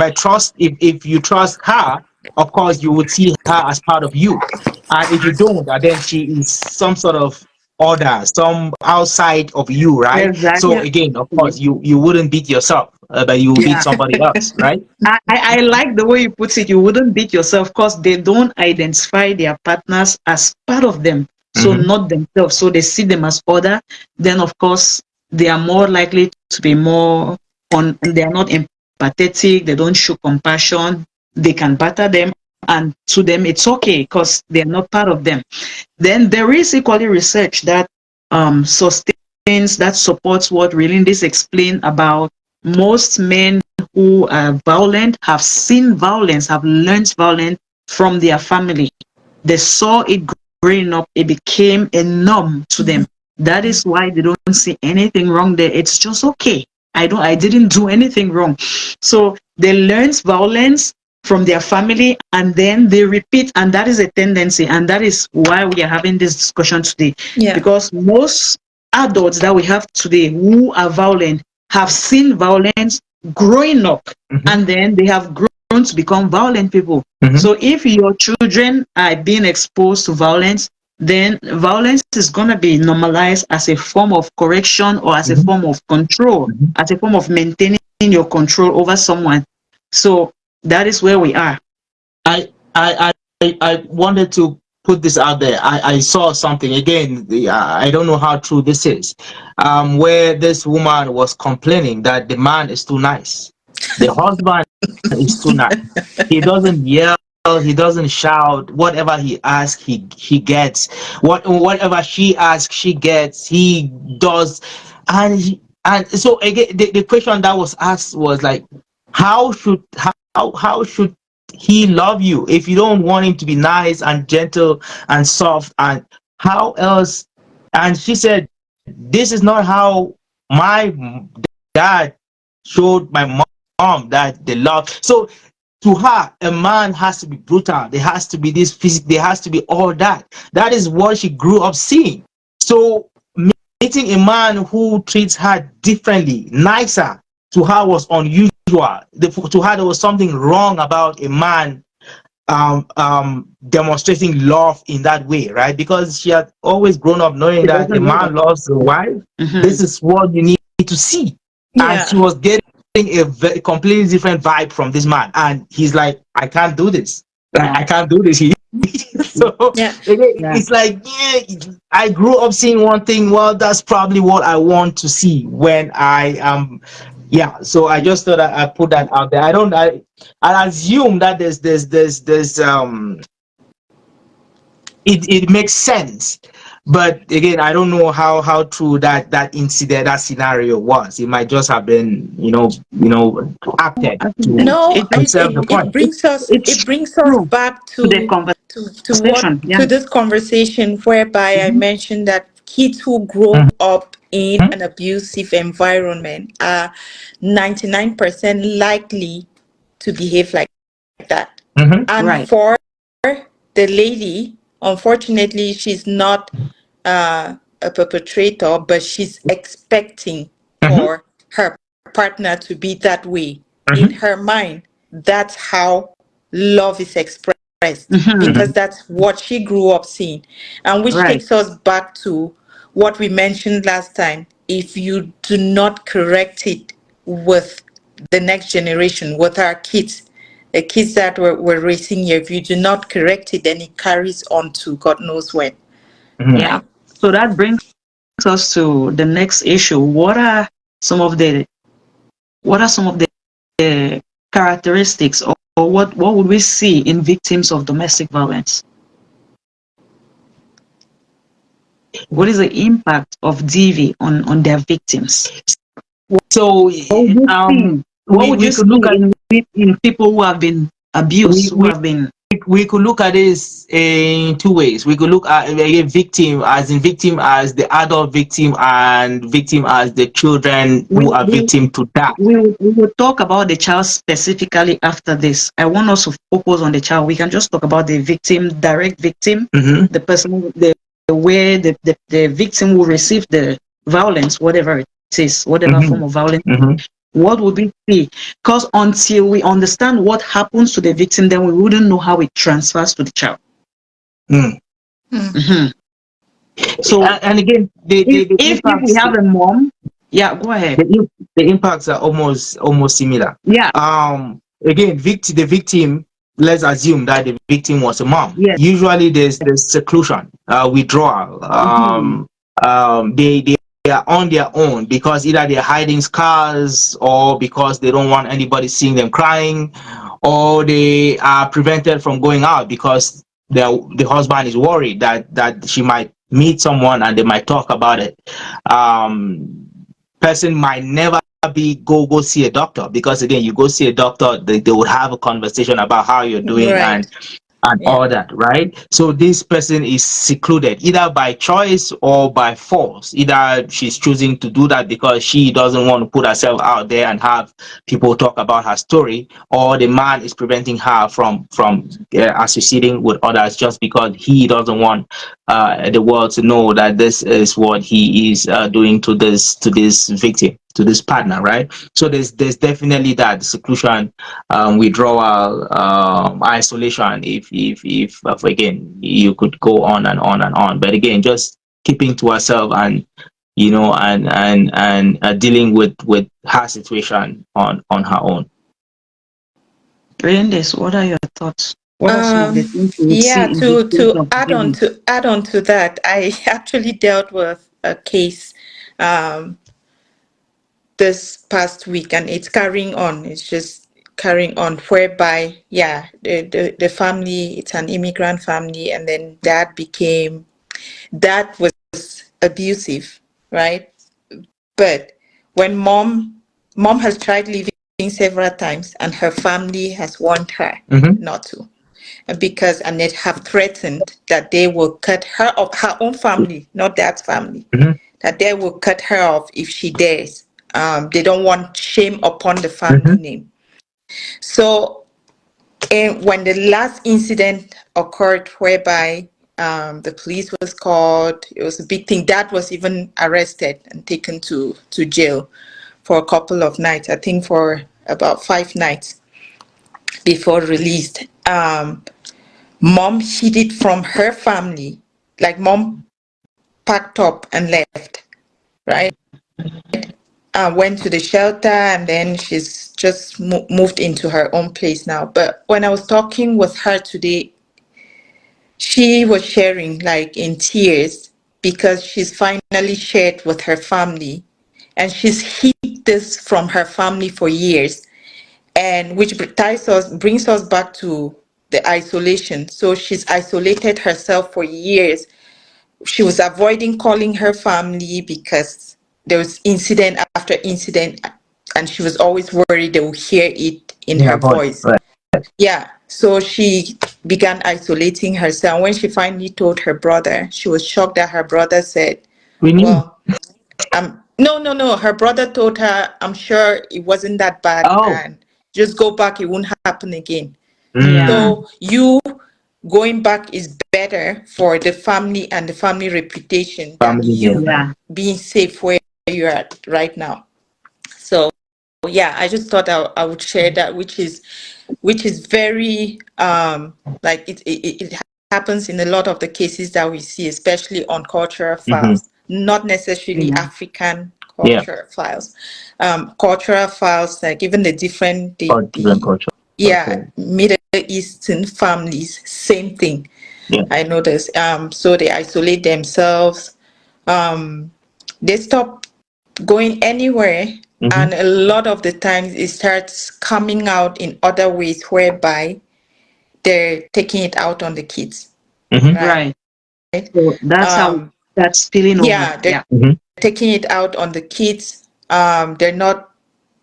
If you trust her, of course, you would see her as part of you. And if you don't, then she is some sort of order, some outside of you, right? So Yeah. again, of Exactly. course, you wouldn't beat yourself, but you will beat Yeah. somebody else, right? I like the way you put it. You wouldn't beat yourself because they don't identify their partners as part of them, so Mm-hmm. not themselves. So they see them as other. Then, of course, they are more likely to be more on. They are not empathetic. They don't show compassion. They can batter them, and to them it's okay because they are not part of them. Then there is equally research that sustains, that supports what Relindis explained about most men who are violent have seen violence, have learned violence from their family. They saw it growing up, it became a norm to them. That is why they don't see anything wrong there. It's just okay. I didn't do anything wrong. So they learn violence from their family and then they repeat, and that is a tendency, and that is why we are having this discussion today. Yeah. Because most adults that we have today who are violent have seen violence growing up, Mm-hmm. and then they have grown to become violent people. Mm-hmm. So if your children are being exposed to violence, then violence is going to be normalized as a form of correction or as a Mm-hmm. form of control, Mm-hmm. as a form of maintaining your control over someone. So that is where we are. I wanted to put this out there. I saw something again. I don't know how true this is, where this woman was complaining that the man is too nice. The husband is too nice. He doesn't yell. He doesn't shout. Whatever he asks, he gets. Whatever she asks, she gets. He does, and so again, the question that was asked was like, how should he love you if you don't want him to be nice and gentle and soft, and how else? And she said, this is not how my dad showed my mom that they love. So to her, a man has to be brutal, there has to be this physical, there has to be all that. That is what she grew up seeing. So meeting a man who treats her differently, nicer, to her was unusual. To her, there was something wrong about a man demonstrating love in that way, right? Because she had always grown up knowing She that a doesn't know that. man loves a wife. Mm-hmm. This is what you need to see. And she Yeah. was getting a completely different vibe from this man. And he's like, I can't do this. Like, I can't do this. So Yeah. again, Yeah. it's like, yeah, I grew up seeing one thing. Well, that's probably what I want to see when I am. Yeah, so I just thought I put that out there. I assume that it makes sense, but again, I don't know how true that incident, that scenario was. It might just have been, acted I think to No, it, it, serve it, the it point. brings us it's it brings us true back to the to what conversation. Yeah. to this conversation whereby I Mm-hmm. mentioned that kids who grow up in an abusive environment are 99% likely to behave like that. Mm-hmm. And Right. for the lady, unfortunately, she's not a perpetrator, but she's expecting Mm-hmm. for her partner to be that way. In Mm-hmm. her mind, that's how love is expressed Mm-hmm. because Mm-hmm. that's what she grew up seeing. And which Right. takes us back to what we mentioned last time. If you do not correct it with the next generation, with our kids, the kids that we're raising here, if you do not correct it, then it carries on to God knows when, Mm-hmm. Yeah. right? So that brings us to the next issue. Some of the what are some of the characteristics, or what would we see in victims of domestic violence? What is the impact of DV on their victims? So What would you see? What would we you could look see at in people who have been we, abused, who we have been we could look at this in two ways. We could look at a victim as the adult victim, and victim as the children we who are we victim to that. we will talk about the child specifically after this. I want us to focus on the child. We can just talk about the victim, direct victim, Mm-hmm. the person, the way the victim will receive the violence, whatever it is, whatever Mm-hmm. form of violence. Mm-hmm. What would we see? Because until we understand what happens to the victim, then we wouldn't know how it transfers to the child. Mm. Mm. Mhm. So And again, the if we impacts have a mom, yeah, go ahead. the impacts are almost similar. Yeah, Again, the victim. Let's assume that the victim was a mom. yes. Usually, there's seclusion, withdrawal. Mhm. They are on their own because either they're hiding scars, or because they don't want anybody seeing them crying, or they are prevented from going out because the husband is worried that she might meet someone and they might talk about it. Person might never be go see a doctor, because again, you go see a doctor, they would have a conversation about how you're doing, Right. and Yeah. all that, right? So this person is secluded either by choice or by force. Either she's choosing to do that because she doesn't want to put herself out there and have people talk about her story, or the man is preventing her from associating with others just because he doesn't want the world to know that this is what he is doing to this victim, to this partner, right? So there's definitely that seclusion, withdrawal, isolation. If again, you could go on and on and on, but again, just keeping to herself, and dealing with her situation on her own. Brandes, what are your thoughts? What are some of the things you would Yeah, see in victims to of DV? add on to that, I actually dealt with a case um this past week, and it's carrying on. It's just carrying on, whereby, yeah, the family, it's an immigrant family, and then dad was abusive, right? But when mom has tried leaving several times, and her family has warned her Mm-hmm. not to, because and they have threatened that they will cut her off, her own family, not dad's family, Mm-hmm. that they will cut her off if she dares. They don't want shame upon the Mm-hmm. family name. So, when the last incident occurred, whereby the police was called, it was a big thing. Dad was even arrested and taken to jail for a couple of nights. I think for about 5 nights before released. Mom hid it from her family. Like mom packed up and left, right? Went to the shelter, and then she's just moved into her own place now. But when I was talking with her today, she was sharing like in tears because she's finally shared with her family, and she's hid this from her family for years, and which brings us back to the isolation. So she's isolated herself for years. She was avoiding calling her family because there was incident after incident, and she was always worried they would hear it in Yeah, her boy. voice. Right. Yeah, so she began isolating herself. When she finally told her brother, she was shocked that her brother said, We knew. well, no, no, no. Her brother told her, I'm sure it wasn't that bad, Oh, and just go back, it won't happen again. yeah, Mm, So you going back is better for the family and the family reputation than family here. you yeah, being safe where you're at right now. So yeah, I just thought I would share that, which is very like it happens in a lot of the cases that we see, especially on cultural Mm-hmm. files, not necessarily yeah, African Yeah. cultural files. Cultural files, like even the different Or different the culture. yeah, Okay. Middle Eastern families, same thing. Yeah. I noticed. So they isolate themselves. Um, they stop going anywhere, Mm-hmm. and a lot of the times it starts coming out in other ways whereby they're taking it out on the kids, Mm-hmm. right? right. So that's how Um, that's spilling over. yeah, they're Yeah, Mm-hmm. taking it out on the kids. They're not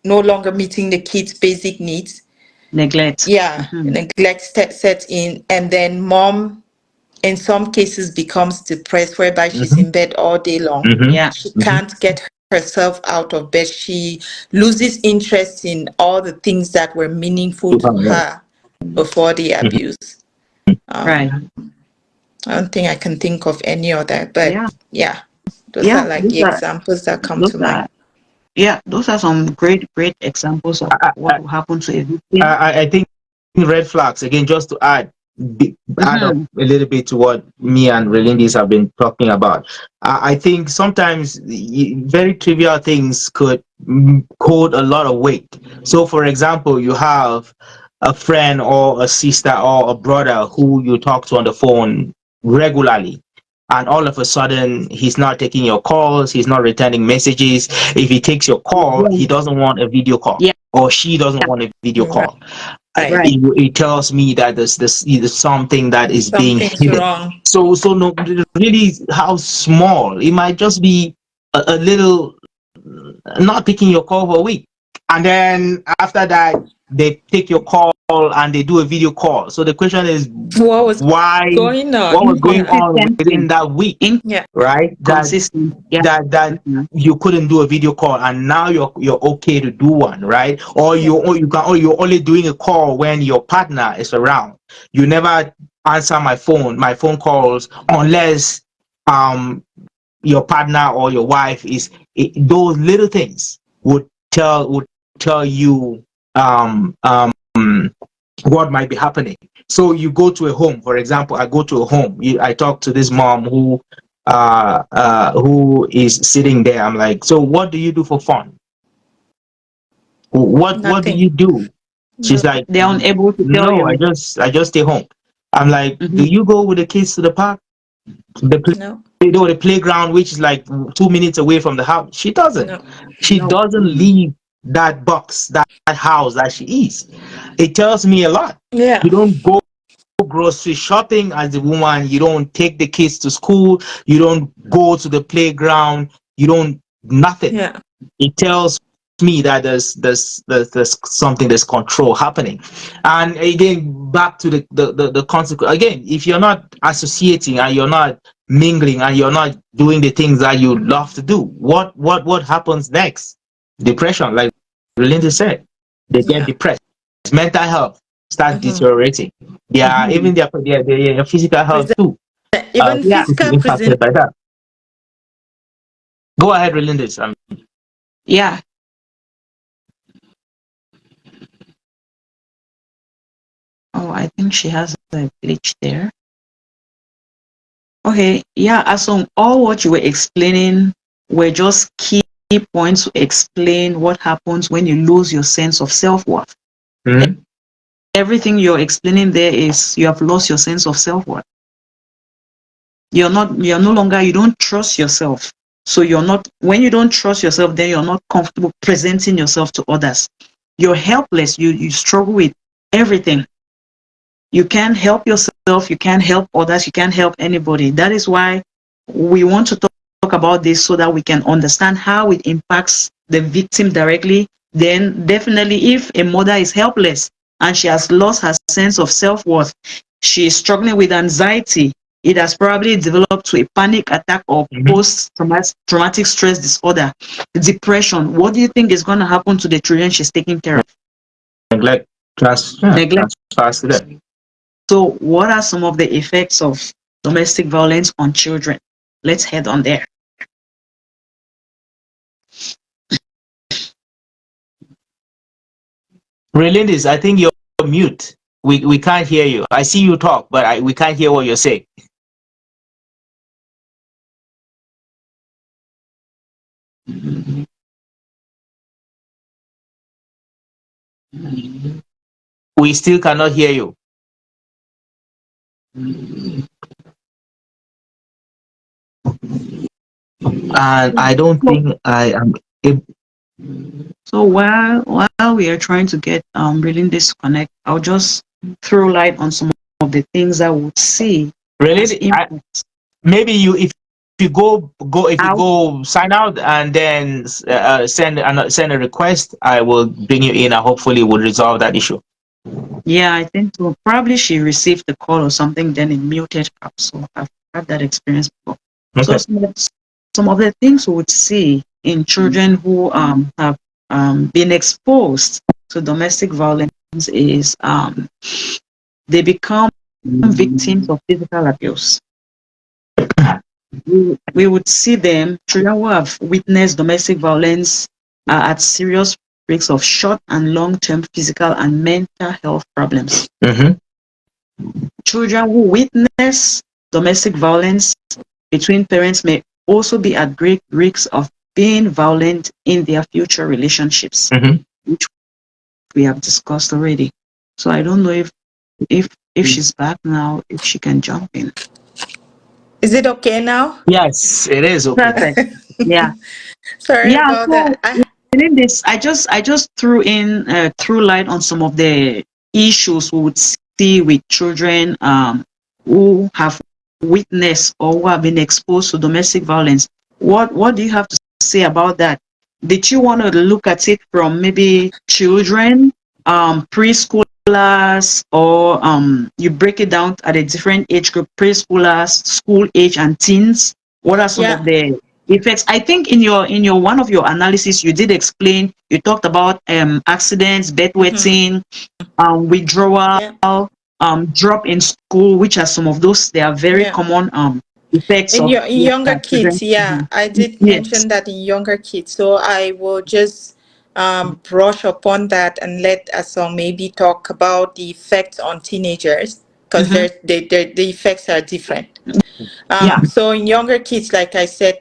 no longer meeting the kids' basic needs. neglect. Yeah, Hmm. neglect sets in, and then mom in some cases becomes depressed, whereby she's Mm-hmm. in bed all day long. Mm-hmm. Yeah, She Mm-hmm. can't get herself out of bed. She loses interest in all the things that were meaningful to Right. her before the Mm-hmm. abuse. right. I don't think I can think of any other, but Yeah, yeah, those are yeah. like the examples that come Those to mind. are yeah, those are some great examples of I, what will happen to a victim. I think red flags again. Just to add up Hmm. a little bit to what me and Relindis have been talking about. I think sometimes very trivial things could hold a lot of weight. So, for example, you have a friend or a sister or a brother who you talk to on the phone regularly, and all of a sudden he's not taking your calls, he's not returning messages. If he takes your call, he doesn't want a video call, Yeah, or she doesn't want a video Right. call. right. It tells me that there's something that is being Something's hidden. wrong. So no, really, how small it might just be a little not picking your call for a week, and then after that they take your call and they do a video call. So the question is, What was why? going What on? was going Yeah. on Inconsistency. within that week, Yeah. right? Inconsistent. Yeah. That Mhm. you couldn't do a video call, and now you're okay to do one, right? Or Yeah. you're only doing a call when your partner is around. You never answer my phone calls unless um your partner or your wife is those little things would tell you what might be happening. So you go to a home, for example. I go to a home. I talk to this mom who is sitting there. I'm like, so what do you do for fun? What do Nothing. you do? She's No. like, They're unable to tell no, I you. just stay home. I'm like, do Hmm. you go with the kids to the park, the No. the playground, which is like 2 minutes away from the house? She doesn't. No. She No. doesn't leave that box, that house that she is. It tells me a lot. Yeah. You don't go grocery shopping as a woman. You don't take the kids to school. You don't go to the playground. You don't nothing. Yeah. It tells me that there's something, there's control happening. And again, back to the consequence. Again, if you're not associating and you're not mingling and you're not doing the things that you love to do, what happens next? Depression, like Relinda said. They get Yeah. depressed. Mental health starts Mm-hmm. deteriorating. Yeah, Hmm. even their physical health too Even Yeah. could be physical impacted by that. Go ahead, Relinda. Yeah. Oh, I think she has a glitch there. Okay, yeah, Asom, all what you were explaining were just key points to explain what happens when you lose your sense of self-worth. Mm-hmm. Everything you're explaining there is you have lost your sense of self-worth. You're no longer, you don't trust yourself. So you're not, when you don't trust yourself, then you're not comfortable presenting yourself to others. You're helpless. You struggle with everything. You can't help yourself, you can't help others, you can't help anybody. That is why we want to talk about this so that we can understand how it impacts the victim directly. Then definitely if a mother is helpless and she has lost her sense of self-worth, she is struggling with anxiety, it has probably developed to a panic attack or Mm-hmm. post-traumatic stress disorder, depression. What do you think is going to happen to the children she's taking care of? Neglect Neglect. transfers to them. So, what are some of the effects of domestic violence on children? Let's head on there. Relindis, I think you're mute. We can't hear you. I see you talk, but we can't hear what you're saying. We still cannot hear you. And I don't think I am able. So while we are trying to get really this connect, I'll just throw light on some of the things I would see as Really, impacts maybe if you if you out. go sign out and then send a request, I will bring you in and hopefully we'll resolve that issue. Yeah, I think so. Probably she received the call or something, then it muted her. So I've had that experience before. So Okay. some of the things we would see in children who have been exposed to domestic violence is they become victims of physical abuse. We would see them, children who have witnessed domestic violence are at serious risks of short and long-term physical and mental health problems. Mm-hmm. Children who witness domestic violence between parents may also be at great risk of being violent in their future relationships, Mm-hmm. which we have discussed already. So I don't know if she's back now, if she can jump in. Is it okay now? Yes, it is okay. Perfect. Yeah. Sorry Yeah. about So that. in this, I just threw light on some of the issues we would see with children who have witnessed or who have been exposed to domestic violence. What do you have to say about that? Did you want to look at it from maybe children, preschoolers, or you break it down at a different age group, preschoolers, school age, and teens? What are some Yeah. of the effects? I think in your one of your analysis you did explain, you talked about accidents, Mm-hmm. bedwetting, withdrawal, Yeah. drop in school, which are some of those. They are very Yeah. common effects In of your in what younger children. kids, yeah, I did Yes. mention that in younger kids. So I will just brush upon that and let Asong maybe talk about the effects on teenagers because Mm-hmm. the effects are different. Yeah. So in younger kids, like I said,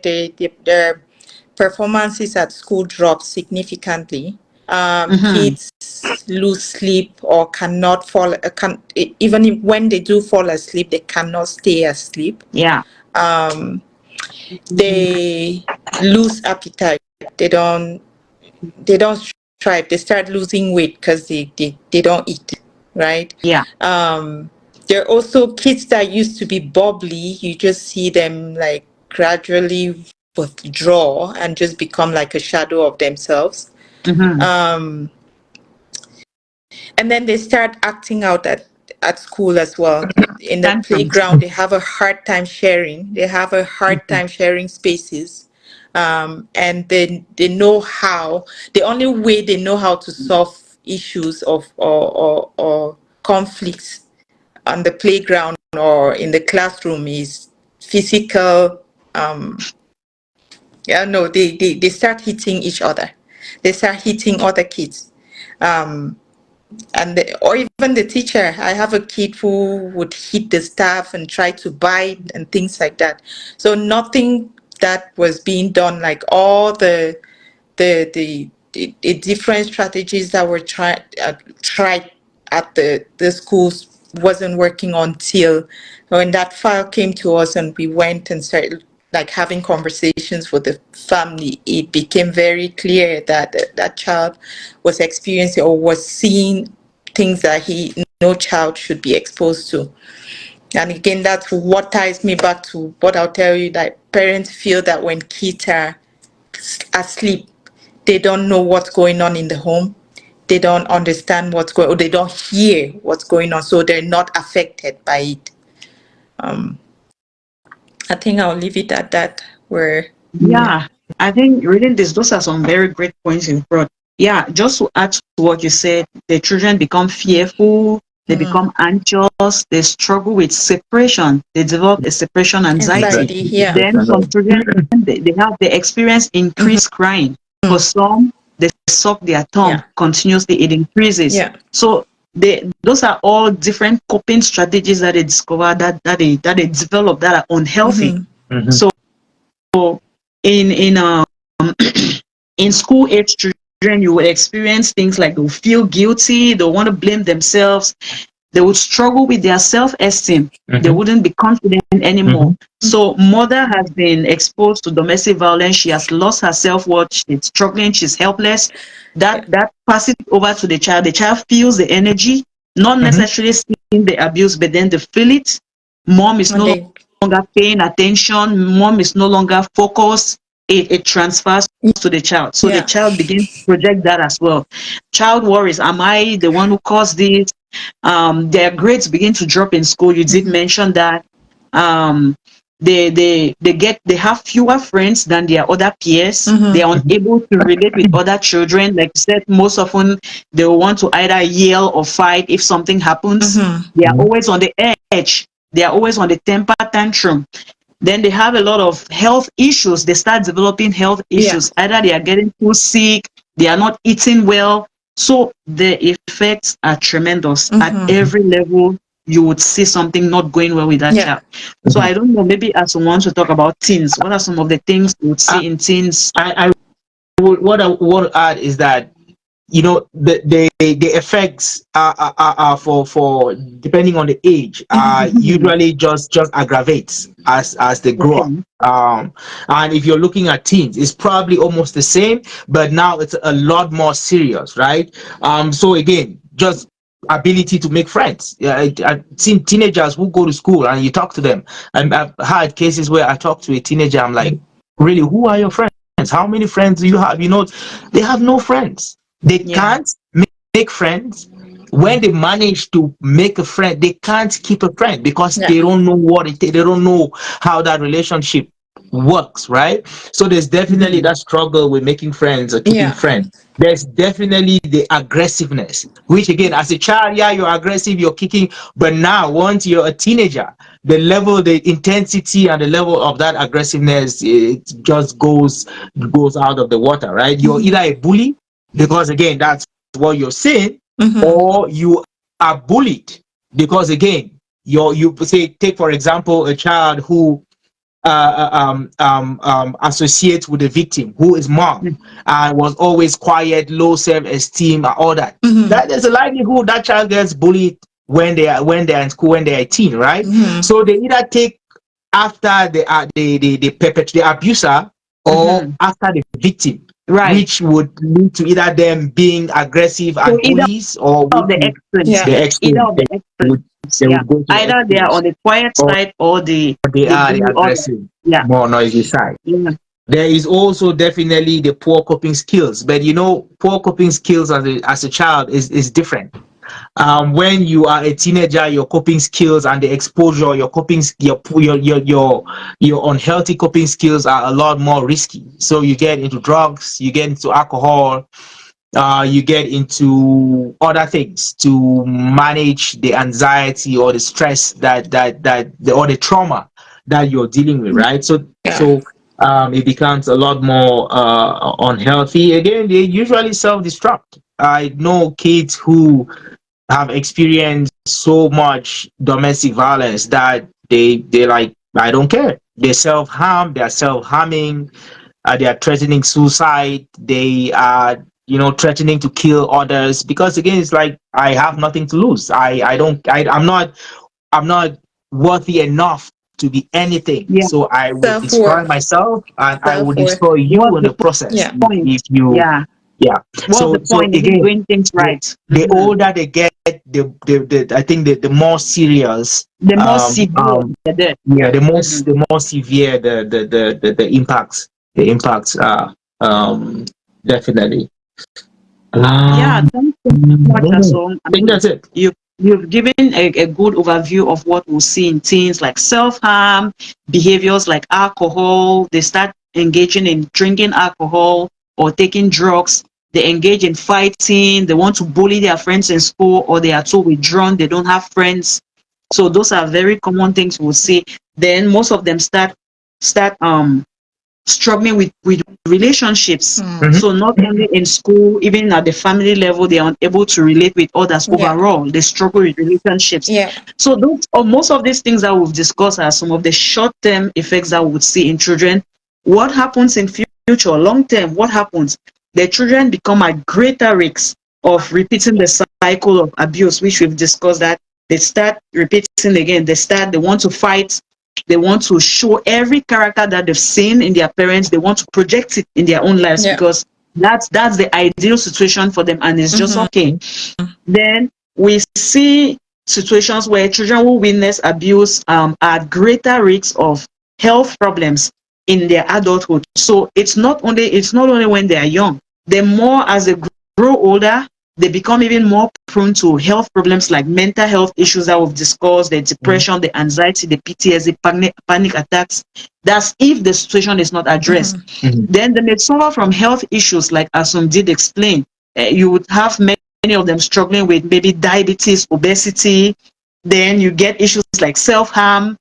their performances at school drop significantly. Mm-hmm. Kids lose sleep or cannot fall. Even when they do fall asleep, they cannot stay asleep. Yeah. Um, they lose appetite. They don't. They don't strive. They start losing weight because they don't eat, right? Yeah. There are also kids that used to be bubbly. You just see them like gradually withdraw and just become like a shadow of themselves. Mm-hmm. Um, and then they start acting out at school as well. In the Tantrums. playground, they have a hard time sharing. They have a hard time sharing spaces. And they know how, the only way they know how to solve issues or conflicts on the playground or in the classroom is physical. Yeah, no, they start hitting each other. They start hitting other kids. Um, or even the teacher. I have a kid who would hit the staff and try to bite and things like that. So nothing that was being done, like all the different strategies that were tried at the schools wasn't working until when that file came to us and we went and started like having conversations with the family. It became very clear that that child was experiencing or was seeing things that no child should be exposed to. And again, that's what ties me back to what I'll tell you, that parents feel that when kids are asleep, they don't know what's going on in the home. They don't understand what's going, or they don't hear what's going on, so they're not affected by it. Um, I think I'll leave it at that. Where Yeah, I think reading this, those are some very great points you brought. Yeah, just to add to what you said, the children become fearful, they become anxious, they struggle with separation, they develop a separation anxiety. anxiety, yeah. Then some children, they experience increased crying. For some, they suck their thumb Yeah. continuously, it increases. Yeah. So those are all different coping strategies that they discover, that they develop, that are unhealthy. So in in school age children, you will experience things like they'll feel guilty, they'll want to blame themselves, they would struggle with their self-esteem, they wouldn't be confident anymore. So mother has been exposed to domestic violence, she has lost her self-worth, she's struggling, she's helpless. That passes it over to the child feels the energy, not necessarily seeing the abuse, but then they feel it. Mom is And no they, longer paying attention, mom is no longer focused, it transfers to the child. So the yeah. child begins to project that as well. Child worries, am I the one who caused this? Their grades begin to drop in school. You did mention that. Um, they have fewer friends than their other peers. They are unable to relate with other children. Like you said, most often they will want to either yell or fight if something happens. They are always on the edge. They are always on the temper tantrum. Then they have a lot of health issues. They start developing health issues. Either they are getting too sick, they are not eating well. So the effects are tremendous. At every level, you would see something not going well with that Yeah. child. So I don't know, maybe as we want to talk about teens, what are some of the things you would see in teens? What I want to add is that the effects are for depending on the age usually just aggravates as they grow up. Okay. And if you're looking at teens, it's probably almost the same, but now it's a lot more serious, right? So again, just ability to make friends. Yeah, I've seen teenagers who go to school and you talk to them. I've had cases where I talk to a teenager, I'm like, really, who are your friends? How many friends do you have? They have no friends. They Yeah. can't make friends. When they manage to make a friend, they can't keep a friend because Yeah. they don't know they don't know how that relationship works, right? So there's definitely that struggle with making friends or keeping Yeah. friends. There's definitely the aggressiveness, which again, as a child, yeah, you're aggressive, you're kicking, but now once you're a teenager, the intensity and the level of that aggressiveness, it just goes out of the water, right? You're either a bully, because again, that's what you're saying, or you are bullied because again, you say, take for example a child who associates with the victim, who is mom and was always quiet, low self-esteem, and all that. That there's a likelihood that child gets bullied when they're in school, when they're 18, right? So they either take after the abuser, or after the victim, Right. which would lead to either them being aggressive So and either bullies, or of the extremes. Yeah. the Either extreme. of the They would, extremes. they Yeah. would go to the Either they are extremes, on the quiet or side or they the are the bully or aggressive, yeah. more noisy side. Yeah. There is also definitely the poor coping skills, but poor coping skills as a child is different. When you are a teenager, your coping skills and the exposure, your unhealthy coping skills are a lot more risky. So you get into drugs, you get into alcohol, you get into other things to manage the anxiety or the stress or the trauma that you're dealing with, right? So Yeah. so it becomes a lot more unhealthy. Again, they usually self-destruct. I know kids who have experienced so much domestic violence that they like, I don't care. They self harm. They are self harming. They are threatening suicide. They are, threatening to kill others, because again, it's like, I have nothing to lose. I don't. I'm not worthy enough to be anything. Yeah. So I would destroy Self-worth. myself, and I would Self-worth. destroy you What's in the the process. Yeah. point? If you, Yeah. yeah. What's the So point? Is it again, doing things the, right? the older they get, the I think the more serious, The more um severe um the yeah, Mhm. the more severe the impacts are, definitely. Yeah, um thanks so much, I Asom. I think mean, that's it. you've given a good overview of what we'll see in teens, like self-harm, behaviors like alcohol. They start engaging in drinking alcohol or taking drugs. They engage in fighting. They want to bully their friends in school, or they are too withdrawn. They don't have friends. So those are very common things we'll see. Then most of them start struggling with relationships. Mm. Mhm. So not only in school, even at the family level, they are unable to relate with others Yeah. overall. They struggle with relationships. Yeah. So those, or most of these things that we've discussed are some of the short-term effects that we would see in children. What happens in future, long-term, what happens? The children become at greater risks of repeating the cycle of abuse, which we've discussed, that they start repeating again. They want to fight, they want to show every character that they've seen in their parents. They want to project it in their own lives, Yeah. because that's the ideal situation for them, and it's just Mm-hmm. okay. Then we see situations where children who witness abuse are at greater risks of health problems in their adulthood. So it's not only when they are young. The more as they grow older, they become even more prone to health problems like mental health issues that we've discussed, the Mhm. depression, the anxiety, the PTSD, panic attacks. That's if the situation is not addressed. Mm-hmm. Mhm. Then they may suffer from health issues, like as some did explain. You would have many of them struggling with maybe diabetes, obesity. Then you get issues like self-harm.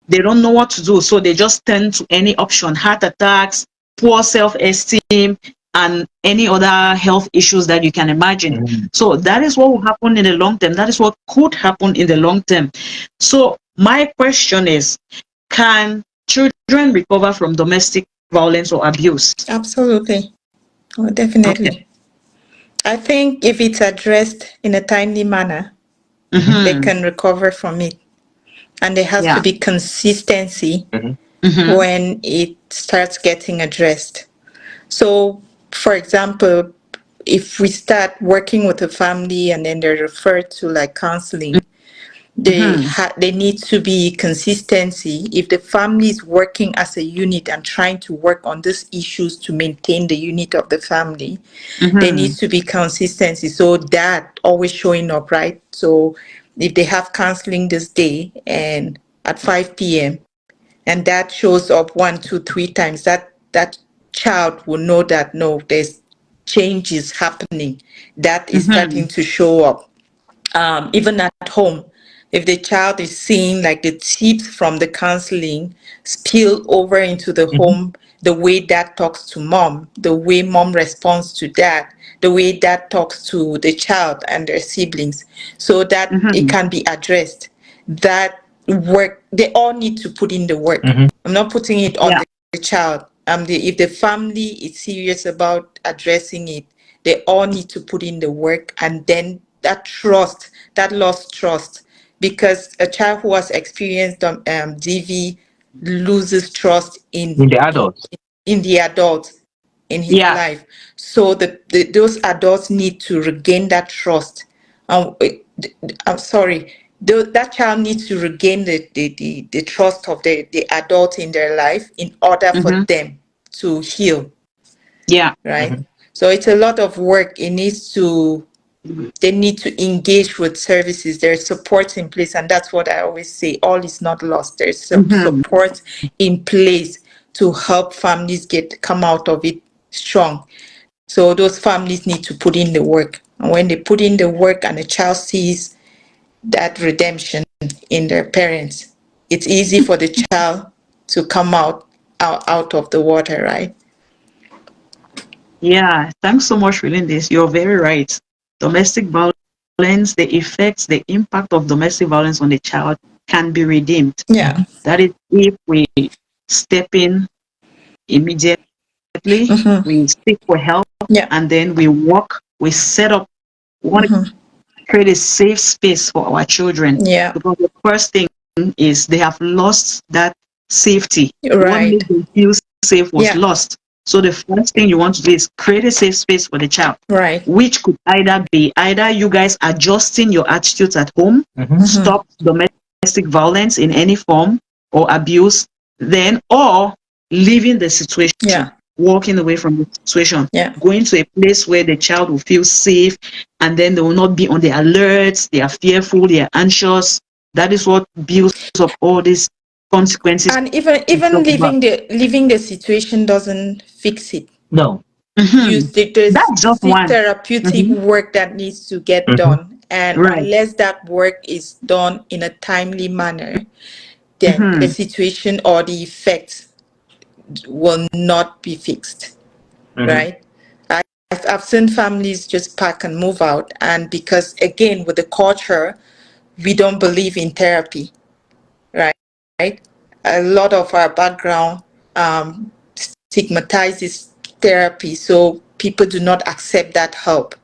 They don't know what to do, so they just turn to any option: heart attacks, poor self-esteem, and any other health issues that you can imagine. Mhm. So that is what will happen in the long term. That is what could happen in the long term. So my question is, can children recover from domestic violence or abuse? Absolutely. Oh, Okay. definitely. I think if it's addressed in a timely manner, Mhm. they Mm-hmm. can recover from it. And there has to Yeah. be consistency Mhm. Mm-hmm. when it starts getting addressed. So, for example, if we start working with a family and then they're referred to like counseling, Mm-hmm. they need to be consistency. If the family is working as a unit and trying to work on these issues to maintain the unit of the family, there Mm-hmm. needs to be consistency. So that always showing up, right? So if they have counseling this day and at 5 p.m. and that shows up 1, 2, 3 times, that child will know that no, there's changes happening, that is Mm-hmm. starting to show up. Even at home, if the child is seeing like the tips from the counseling spill over into the Mhm. home, the way dad talks to mom, the way mom responds to dad, the way dad talks to the child and their siblings, so that it Mm-hmm. can be addressed. That work, they all need to put in the work. Mhm. I'm not putting it on Yeah. the child. If the family is serious about addressing it, they all need to put in the work, and then that trust, that lost trust, because a child who has experienced DV loses trust In the adults. in the adult in his Yeah. life. So those adults need to regain that trust. Um, I'm sorry. That child needs to regain the trust of the adult in their life in order for Mm-hmm. them to heal, Yeah. right? Mhm. So it's a lot of work. They need to engage with services. There's support in place, and that's what I always say: all is not lost. There's Mm-hmm. support in place to help families come out of it strong. So those families need to put in the work, and when they put in the work and a child sees that redemption in their parents, it's easy for the child to come out of the water, right? Yeah, thanks so much for reading this. You're very right. Domestic violence, the effects, the impact of domestic violence on the child can be redeemed. Yeah. That is if we step in immediately, Mm-hmm. we seek for help, Yeah. and then we work, we set up, we want to Mm-hmm. create a safe space for our children. Yeah. Because the first thing is they have lost that safety. What Right. made them feel safe was Yeah. lost. So the first thing you want to do is create a safe space for the child, Right. which could either be either you guys adjusting your attitudes at home, Mm-hmm. stop domestic violence in any form or abuse, then or leaving the situation, Yeah. walking away from the situation, Yeah. going to a place where the child will feel safe, and then they will not be on the alert, they are fearful, they are anxious. That is what builds up all these consequences And even we even talk about. leaving the situation doesn't fix it. No. You Mhm. there's That's just still one. therapeutic Mhm. work that needs to get Mm-hmm. done, and Right. unless that work is done in a timely manner, then the Mhm. situation or the effect will not be fixed, Mm-hmm. right? I've seen families just pack and move out, and because again with the culture, we don't believe in therapy, right? A lot of our background stigmatizes therapy, so people do not accept that help.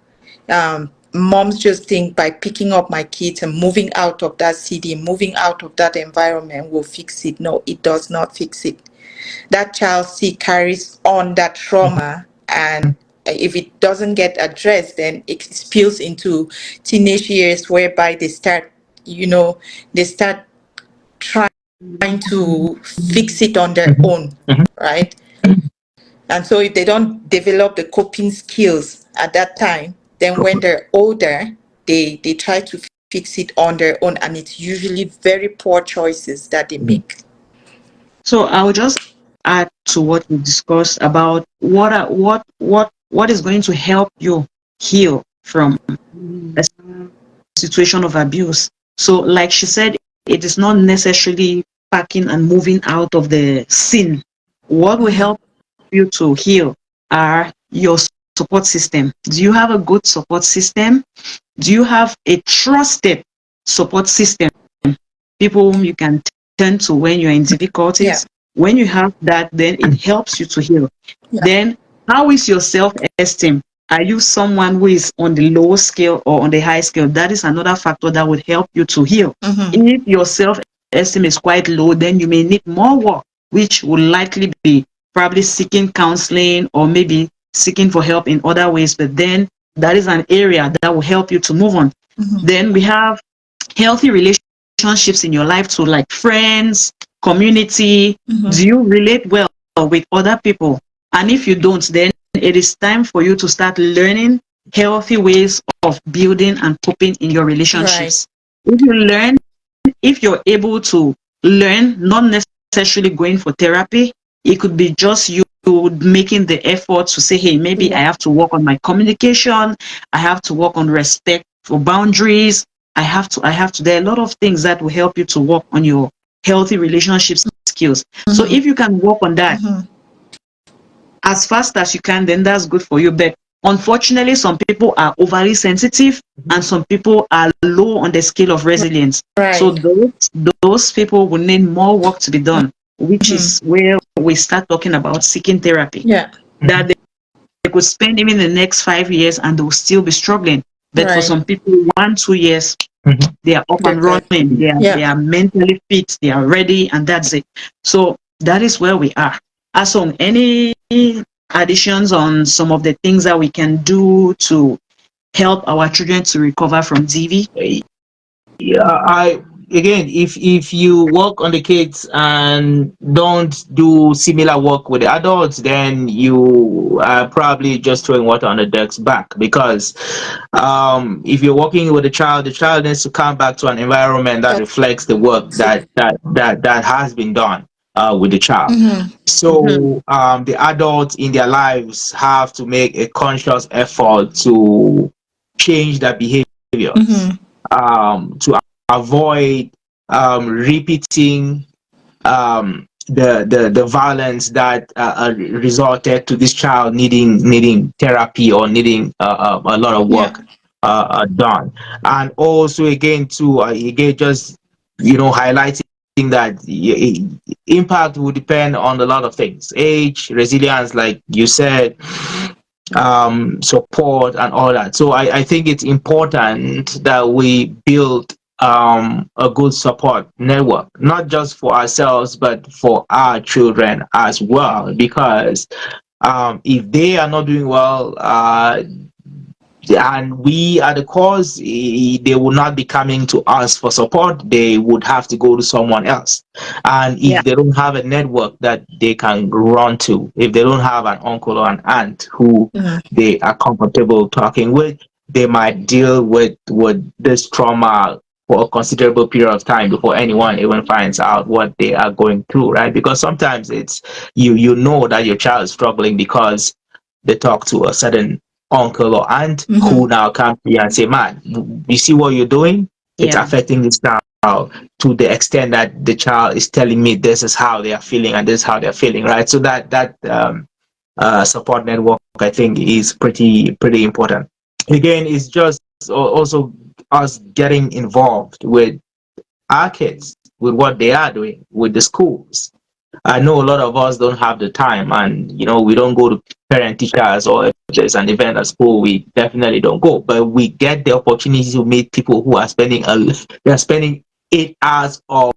Moms just think by picking up my kids and moving out of that city, moving out of that environment will fix it. No, it does not fix it. That child still carries on that trauma, and if it doesn't get addressed, then it spills into teenage years whereby they start trying to fix it on their Mm-hmm. own, right? And so if they don't develop the coping skills at that time, then when they're older, they try to fix it on their own, and it's usually very poor choices that they Mm-hmm. make. So I'll just add to what we discussed about what is going to help you heal from a situation of abuse. So, like she said, it is not necessarily packing and moving out of the scene. What will help you to heal are your support system. Do you have a good support system? Do you have a trusted support system? People whom you can turn to when you're in Yeah. difficulties. When you have that, then it helps you to heal. Yeah. Then, how is your self esteem? Are you someone who is on the low scale or on the high scale? That is another factor that would help you to heal. Mm-hmm. If your self esteem is quite low, then you may need more work, which will likely be probably seeking counseling or maybe seeking for help in other ways. But then that is an area that will help you to move on. Mm-hmm. Then we have healthy relationships in your life too, like friends, community. Mm-hmm. Do you relate well with other people? And if you don't, then it is time for you to start learning healthy ways of building and coping in your Right. relationships. If you learn, if you're able to learn, not necessarily going for therapy, it could be just you making the effort to say, hey, maybe I Yeah. have to work on my communication, I have to work on respect for boundaries, I have to, there are a lot of things that will help you to work on your healthy relationship skills. So Mm-hmm. if you can work on that Mm-hmm. as fast as you can, then that's good for you. But unfortunately, some people are overly sensitive and some people are low on the scale of resilience. So Right. those people will need more work to be done, which Mm-hmm. is where we start talking about seeking therapy. Yeah. That they could spend even the next 5 years and they'll still be struggling. But for Right. some people, 1, 2 years, Mm-hmm. they are up They're and good. running. They Yeah. are mentally fit. They are ready, and that's it. So that is where we are. Asong, any additions on some of the things that we can do to help our children to recover from DV? Yeah, I again, if you work on the kids and don't do similar work with the adults, then you are probably just throwing water on the duck's back. Because if you're working with a child, the child needs to come back to an environment that reflects the work that has been done with the child. Mm-hmm. Mm-hmm. So the adults in their lives have to make a conscious effort to change their behaviors, Mm-hmm. to avoid repeating the violence that resulted to this child needing therapy or needing a lot of Yeah. work done. And also again too, again just highlighting that impact will depend on a lot of things: age, resilience, like you said, support, and all that. So I think it's important that we build a good support network, not just for ourselves, but for our children as well. Because if they are not doing well, and we are the cause, they will not be coming to us for support. They would have to go to someone else. And Yeah. if they don't have a network that they can run to, if they don't have an uncle or an aunt who Mm. they are comfortable talking with, they might deal with this trauma for a considerable period of time before anyone even finds out what they are going through, right? Because sometimes it's you know that your child is struggling because they talk to a certain uncle or aunt who Mm-hmm. now come to you and say, "Man, you see what you're doing? It's Yeah. affecting this child to the extent that the child is telling me this is how they are feeling and this is how they're feeling," right? So that support network, I think, is pretty important. Again, it's just also us getting involved with our kids, with what they are doing, with the schools. I know a lot of us don't have the time, and we don't go to parent teachers, or if there's an event at school, we definitely don't go. But we get the opportunity to meet people who are they're spending 8 hours of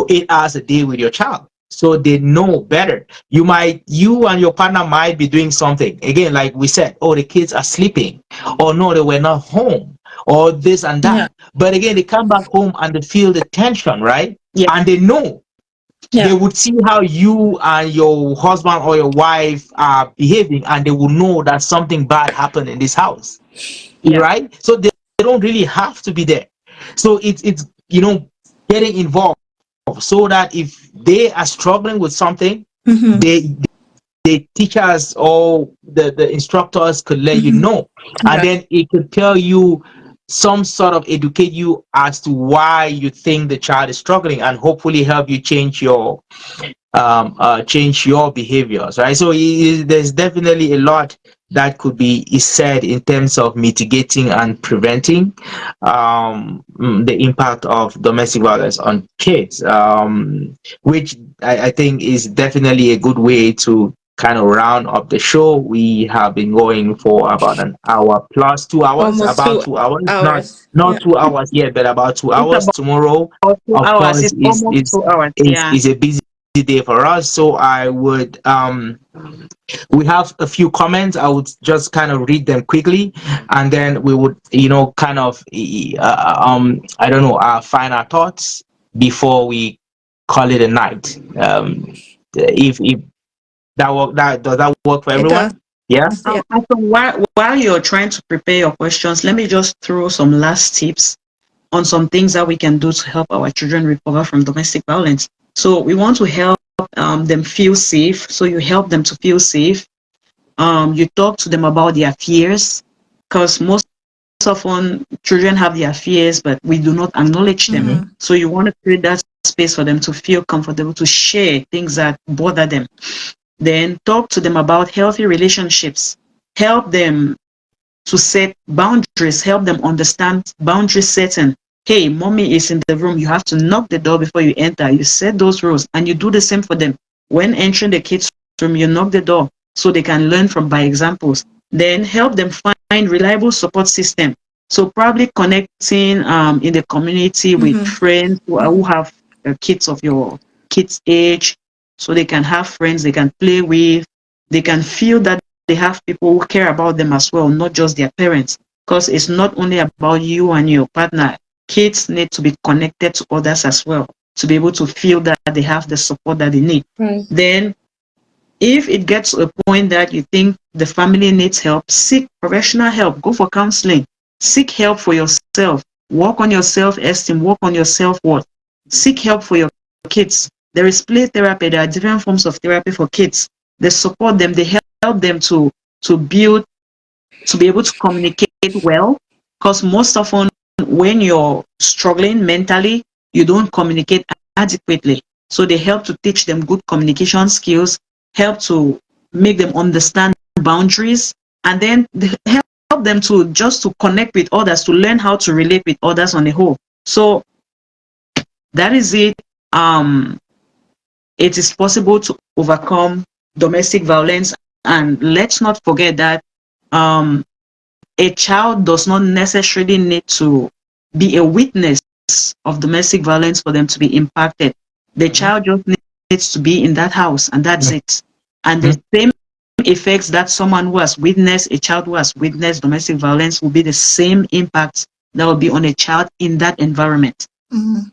8 hours a day with your child, so they know better. You and your partner might be doing something, again, like we said, oh, the kids are sleeping, or no, they were not home, or this and that. Yeah. But again, they come back home and they feel the tension, right? Yeah. And they know, they Yeah. would see how you and your husband or your wife are behaving, and they will know that something bad happened in this house, Yeah. right? So they don't really have to be there. So it's getting involved, so that if they are struggling with something, Mm-hmm. the teachers or the instructors could let you Mm-hmm. know, and Yeah. then it could tell you, some sort of educate you as to why you think the child is struggling, and hopefully help you change your behaviors, right? So there's definitely a lot that could be is said in terms of mitigating and preventing the impact of domestic violence on kids, which I think is definitely a good way to kind of round up the show. We have been going for about an hour plus, 2 hours, Almost about two 2 hours, not hours. not Yeah. 2 hours yet, but about two It's hours. about Tomorrow, 2 of hours. course, It's almost 2 hours. Yeah. is a busy day for us. So I would we have a few comments. I would just kind of read them quickly, and then we would kind of I don't know, find our thoughts before we call it a night. If that work, that does that work for It does. everyone? Yeah. Yeah. After, while you're trying to prepare your questions, let me just throw some last tips on some things that we can do to help our children recover from domestic violence. So we want to help them feel safe. So you help them to feel safe. You talk to them about their fears, because most often children have their fears, but we do not acknowledge them. Mm-hmm. Mm-hmm. So you want to create that space for them to feel comfortable to share things that bother them. Then talk to them about healthy relationships. Help them to set boundaries, help them understand boundary setting. Hey, mommy is in the room. You have to knock the door before you enter. You set those rules, and you do the same for them. When entering the kids' room, you knock the door so they can learn from by examples. Then help them find reliable support system. So probably connecting in the community with Mm-hmm. friends who have kids of your kids' age, so they can have friends they can play with. They can feel that they have people who care about them as well, not just their parents. Because it's not only about you and your partner. Kids need to be connected to others as well to be able to feel that they have the support that they need. Right. Then, if it gets to a point that you think the family needs help, seek professional help. Go for counseling. Seek help for yourself. Work on your self-esteem. Work on your self-worth. Seek help for your kids. There is play therapy. There are different forms of therapy for kids. They support them. They help them to build, to be able to communicate well. Because most often when you're struggling mentally, you don't communicate adequately. So they help to teach them good communication skills, help to make them understand boundaries, and then they help them to just to connect with others, to learn how to relate with others on the whole. So that is it. It is possible to overcome domestic violence, and let's not forget that a child does not necessarily need to be a witness of domestic violence for them to be impacted. The child just needs to be in that house, and that's it. And the same effects that someone who has witnessed, a child who has witnessed domestic violence, will be the same impact that will be on a child in that environment. Mm.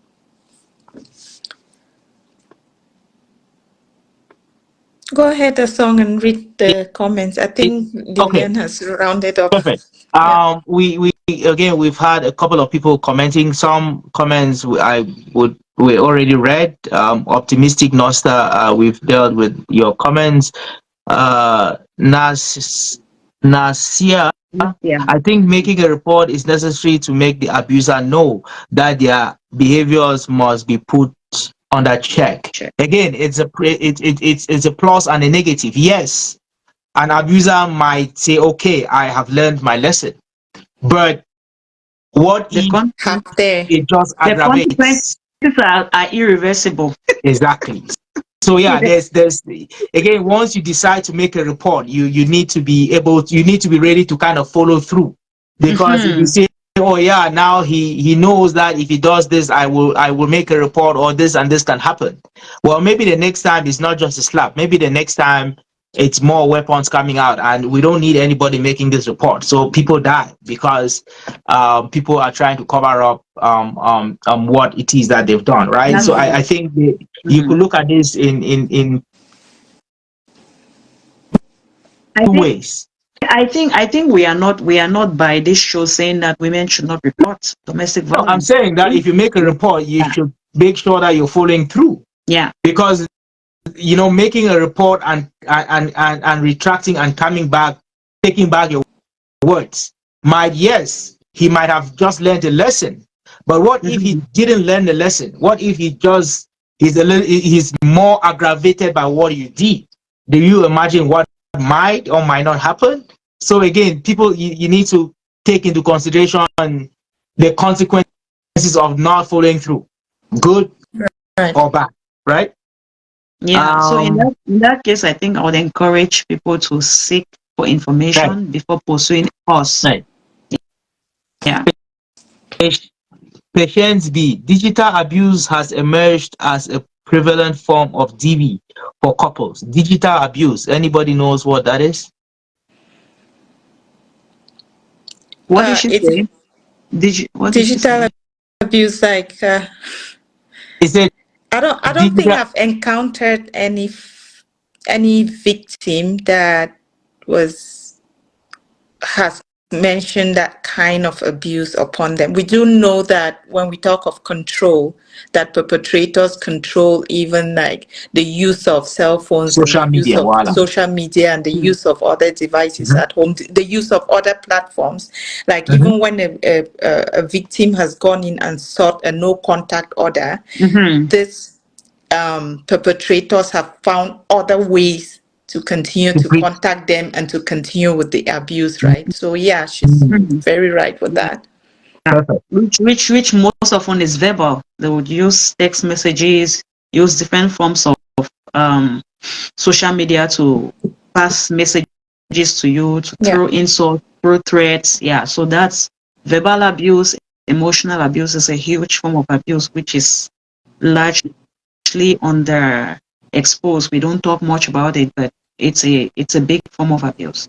Go ahead, the song, and read the comments. I think Okay, Lillian has rounded up. perfect. Yeah. We again, we've had a couple of people commenting. Some comments we already read. Optimistic Nosta, we've dealt with your comments. Nasia, Yeah, I think making a report is necessary to make the abuser know that their behaviors must be put under check. sure. Again, it's a plus and a negative. Yes, an abuser might say, "Okay, I have learned my lesson," but what The, if con- Half there. it just the consequences aggravates? are irreversible. Exactly. So yeah, there's again, once you decide to make a report, you need to be you need to be ready to kind of follow through, because if you Mm-hmm. say, oh yeah, now he knows that if he does this, I will make a report, or this and this can happen. Well, maybe the next time it's not just a slap. Maybe the next time it's more weapons coming out, and we don't need anybody making this report. So people die because people are trying to cover up what it is that they've done, right? So That's Mm. it. I think you Mm. could look at this in I two think ways. I think we are not by this show saying that women should not report domestic No, I'm violence. saying that if you make a report, you Yeah, should make sure that you're following through, yeah. because making a report and retracting and coming back, taking back your words, yes, he might have just learned a lesson, but what if he Mm-hmm. didn't learn the lesson? What if he's more aggravated by what you did? Do you imagine what might or might not happen? So again, people, you need to take into consideration the consequences of not following through, good Right. or bad, right? Yeah. So in um that case, I think I would encourage people to seek for right, information before pursuing us. right. Yeah. Patience B. Digital abuse has emerged as a prevalent form of DV for couples. Digital abuse. Anybody knows what that is? What did she It's say? What did she digital say? abuse. Like Is it I don't think digital I've encountered any victim that was has mentioned that kind of abuse upon them. We do know that when we talk of control, that perpetrators control even like the use of cell phones and the social use media? of Voila. social media and the Mm-hmm. use of other devices Mhm, at home, the use of other platforms. Like mhm. even when a victim has gone in and sought a no contact order, Mm-hmm. this perpetrators have found other ways to continue To to preach. contact them and to continue with the abuse, right? So yeah, she's Mhm. Mm-hmm. very right with that. Perfect. Which most often is verbal. They would use text messages, use different forms of um, social media to pass messages to you, to Yeah. throw insults, throw threats. Yeah, so that's verbal abuse. Emotional abuse is a huge form of abuse, which is largely underexposed. We don't talk much about it, but it's a big form of abuse.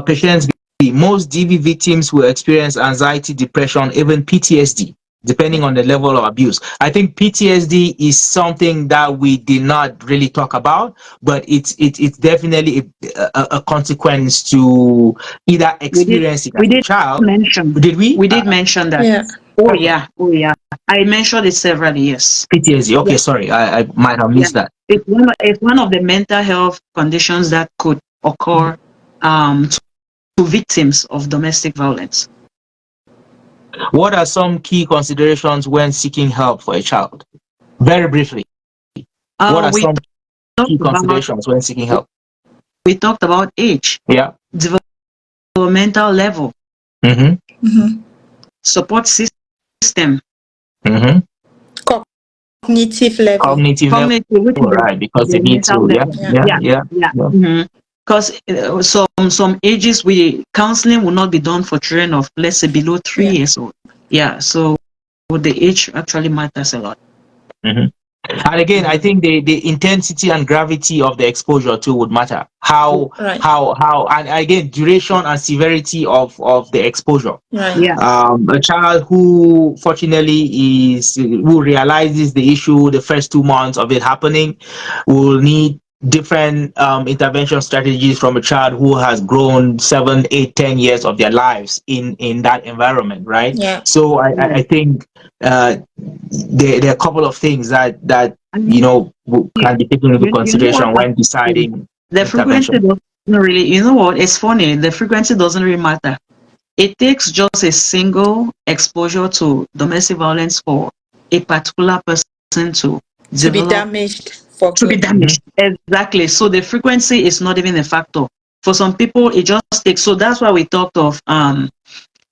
Patience B. Most DV victims will experience anxiety, depression, even PTSD, depending on the level of abuse. I think PTSD is something that we did not really talk about, but it's definitely a consequence to either We did experience it we as a did child. mention Did we? we did mention that. Yeah. Oh Okay. yeah, oh yeah. I mentioned it several years. PTSD. Okay, Yeah, sorry, I might have yeah. missed that. It's one of the mental health conditions that could occur to victims of domestic violence. What are some key considerations when seeking help for a child? Very briefly. What are We some talked key about considerations when seeking help? we talked about age, Yeah. developmental level, Mm-hmm. Mhm. support system, Mm-hmm. Cognitive level. Cognitive level, cognitive, which is right? Because they the need mental to, yeah, level. Yeah. yeah, Yeah, yeah, yeah. yeah. Because some ages we counseling will not be done for children of, let's say, below three Yeah. years old. Yeah, so the age actually matters a lot. Mm-hmm. And again, I Mhm. think the intensity and gravity of the exposure too would matter. Right. And again, duration and severity of the exposure. Right. Yeah, A child who fortunately who realizes the issue the first 2 months of it happening will need different intervention strategies from a child who has grown 7, 8, 10 years of their lives in that environment, right? Yeah. So yeah. I think there are a couple of things that And can be taken into you know what? consideration when deciding The frequency intervention. doesn't really, you know what? It's funny. The frequency doesn't really matter. It takes just a single exposure to domestic violence for a particular person to To be develop, damaged for to be good. Mhm. damaged. Exactly. So the frequency is not even a factor. For some people, it just takes. So that's why we talked of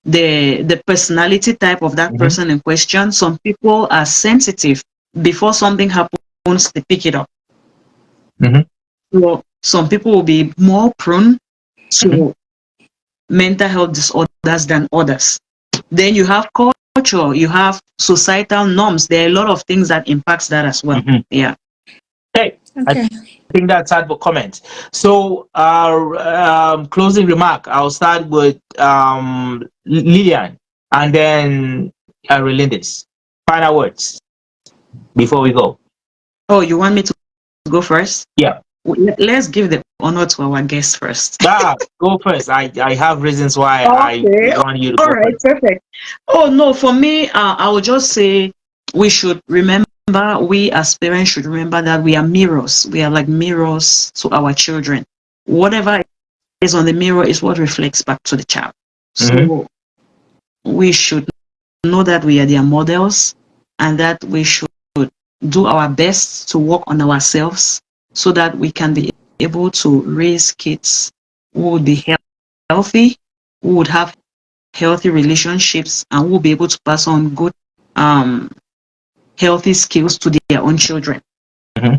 the personality type of that Mhm. person in question. Some people are sensitive. Before something happens, they pick it up. Mhm. So some people will be more prone Mhm. to mental health disorders than others. Then you have culture, you have societal norms. There are a lot of things that impacts that as well. Mhm. Yeah. Okay, I Okay. think that's ad for comment. So, closing remark. I'll start with Lillian, and then Relindis. Final words before we go. Oh, you want me to go first? Yeah. Let's give the honor to our guest first. Go first. I have reasons why I Okay. want you to All go right. first. Perfect. Oh no, for me, I would just say we should remember. We as parents should remember that we are mirrors. We are like mirrors to our children. Whatever is on the mirror is what reflects back to the child. Mm-hmm. So we should know that we are their models and that we should do our best to work on ourselves so that we can be able to raise kids who would be healthy, who would have healthy relationships, and who will be able to pass on good, um, healthy skills to their own children. Mm-hmm.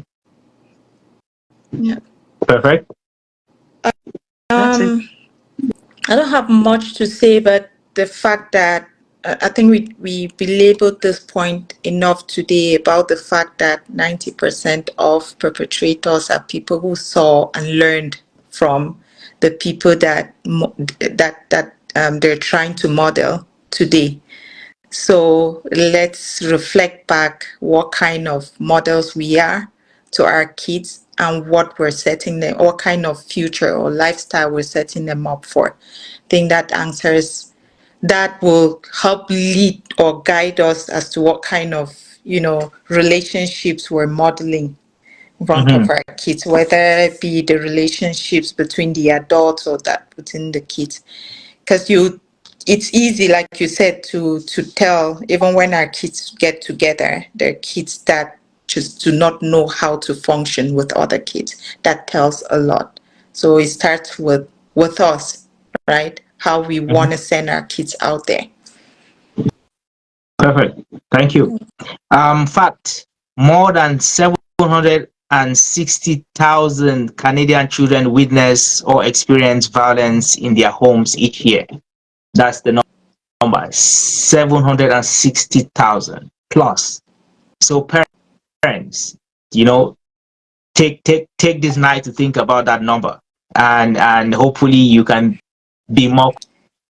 Yeah. Perfect. That's it. Um, I don't have much to say, but the fact that I think we belabeled this point enough today about the fact that 90% of perpetrators are people who saw and learned from the people that they're trying to model today. So let's reflect back what kind of models we are to our kids and what we're setting them, what kind of future or lifestyle we're setting them up for. I think that answers, that will help lead or guide us as to what kind of, relationships we're modeling in front Mm-hmm. of our kids, whether it be the relationships between the adults or that between the kids. Because it's easy, like you said, to tell, even when our kids get together, they're kids that just do not know how to function with other kids. That tells a lot. So it starts with us, right? How we Mm-hmm. want to send our kids out there. Perfect. Thank you. Fact: more than 760,000 Canadian children witness or experience violence in their homes each year. That's the number. 760,000 plus. So parents, you know, take this night to think about that number, and hopefully you can be more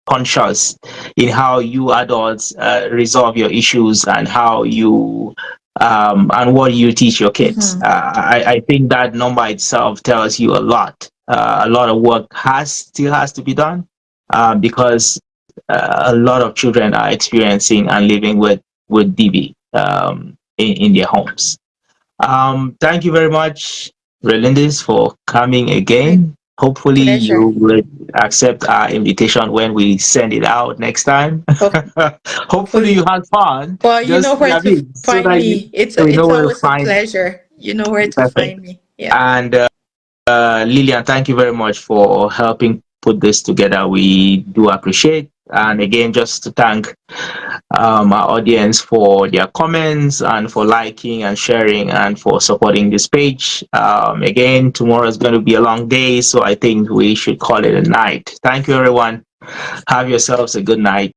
conscious in how you adults resolve your issues, and how you and what you teach your kids. Mm-hmm. I think that number itself tells you a lot. A lot of work still has to be done, because a lot of children are experiencing and living with DB in their homes. Thank you very much, Relindis, for coming My again. Hopefully, pleasure. you will accept our invitation when we send it out next time. Hopefully, you Hopefully. had fun. Well, you know Just, where I to mean, so find that me. It's we know it's where to always a find. pleasure. You know where to Perfect. find me. Yeah. And Lillian, thank you very much for helping put this together. We do appreciate. And again, just to thank our audience for their comments and for liking and sharing and for supporting this page. Again, tomorrow is going to be a long day, so I think we should call it a night. Thank you, everyone. Have yourselves a good night.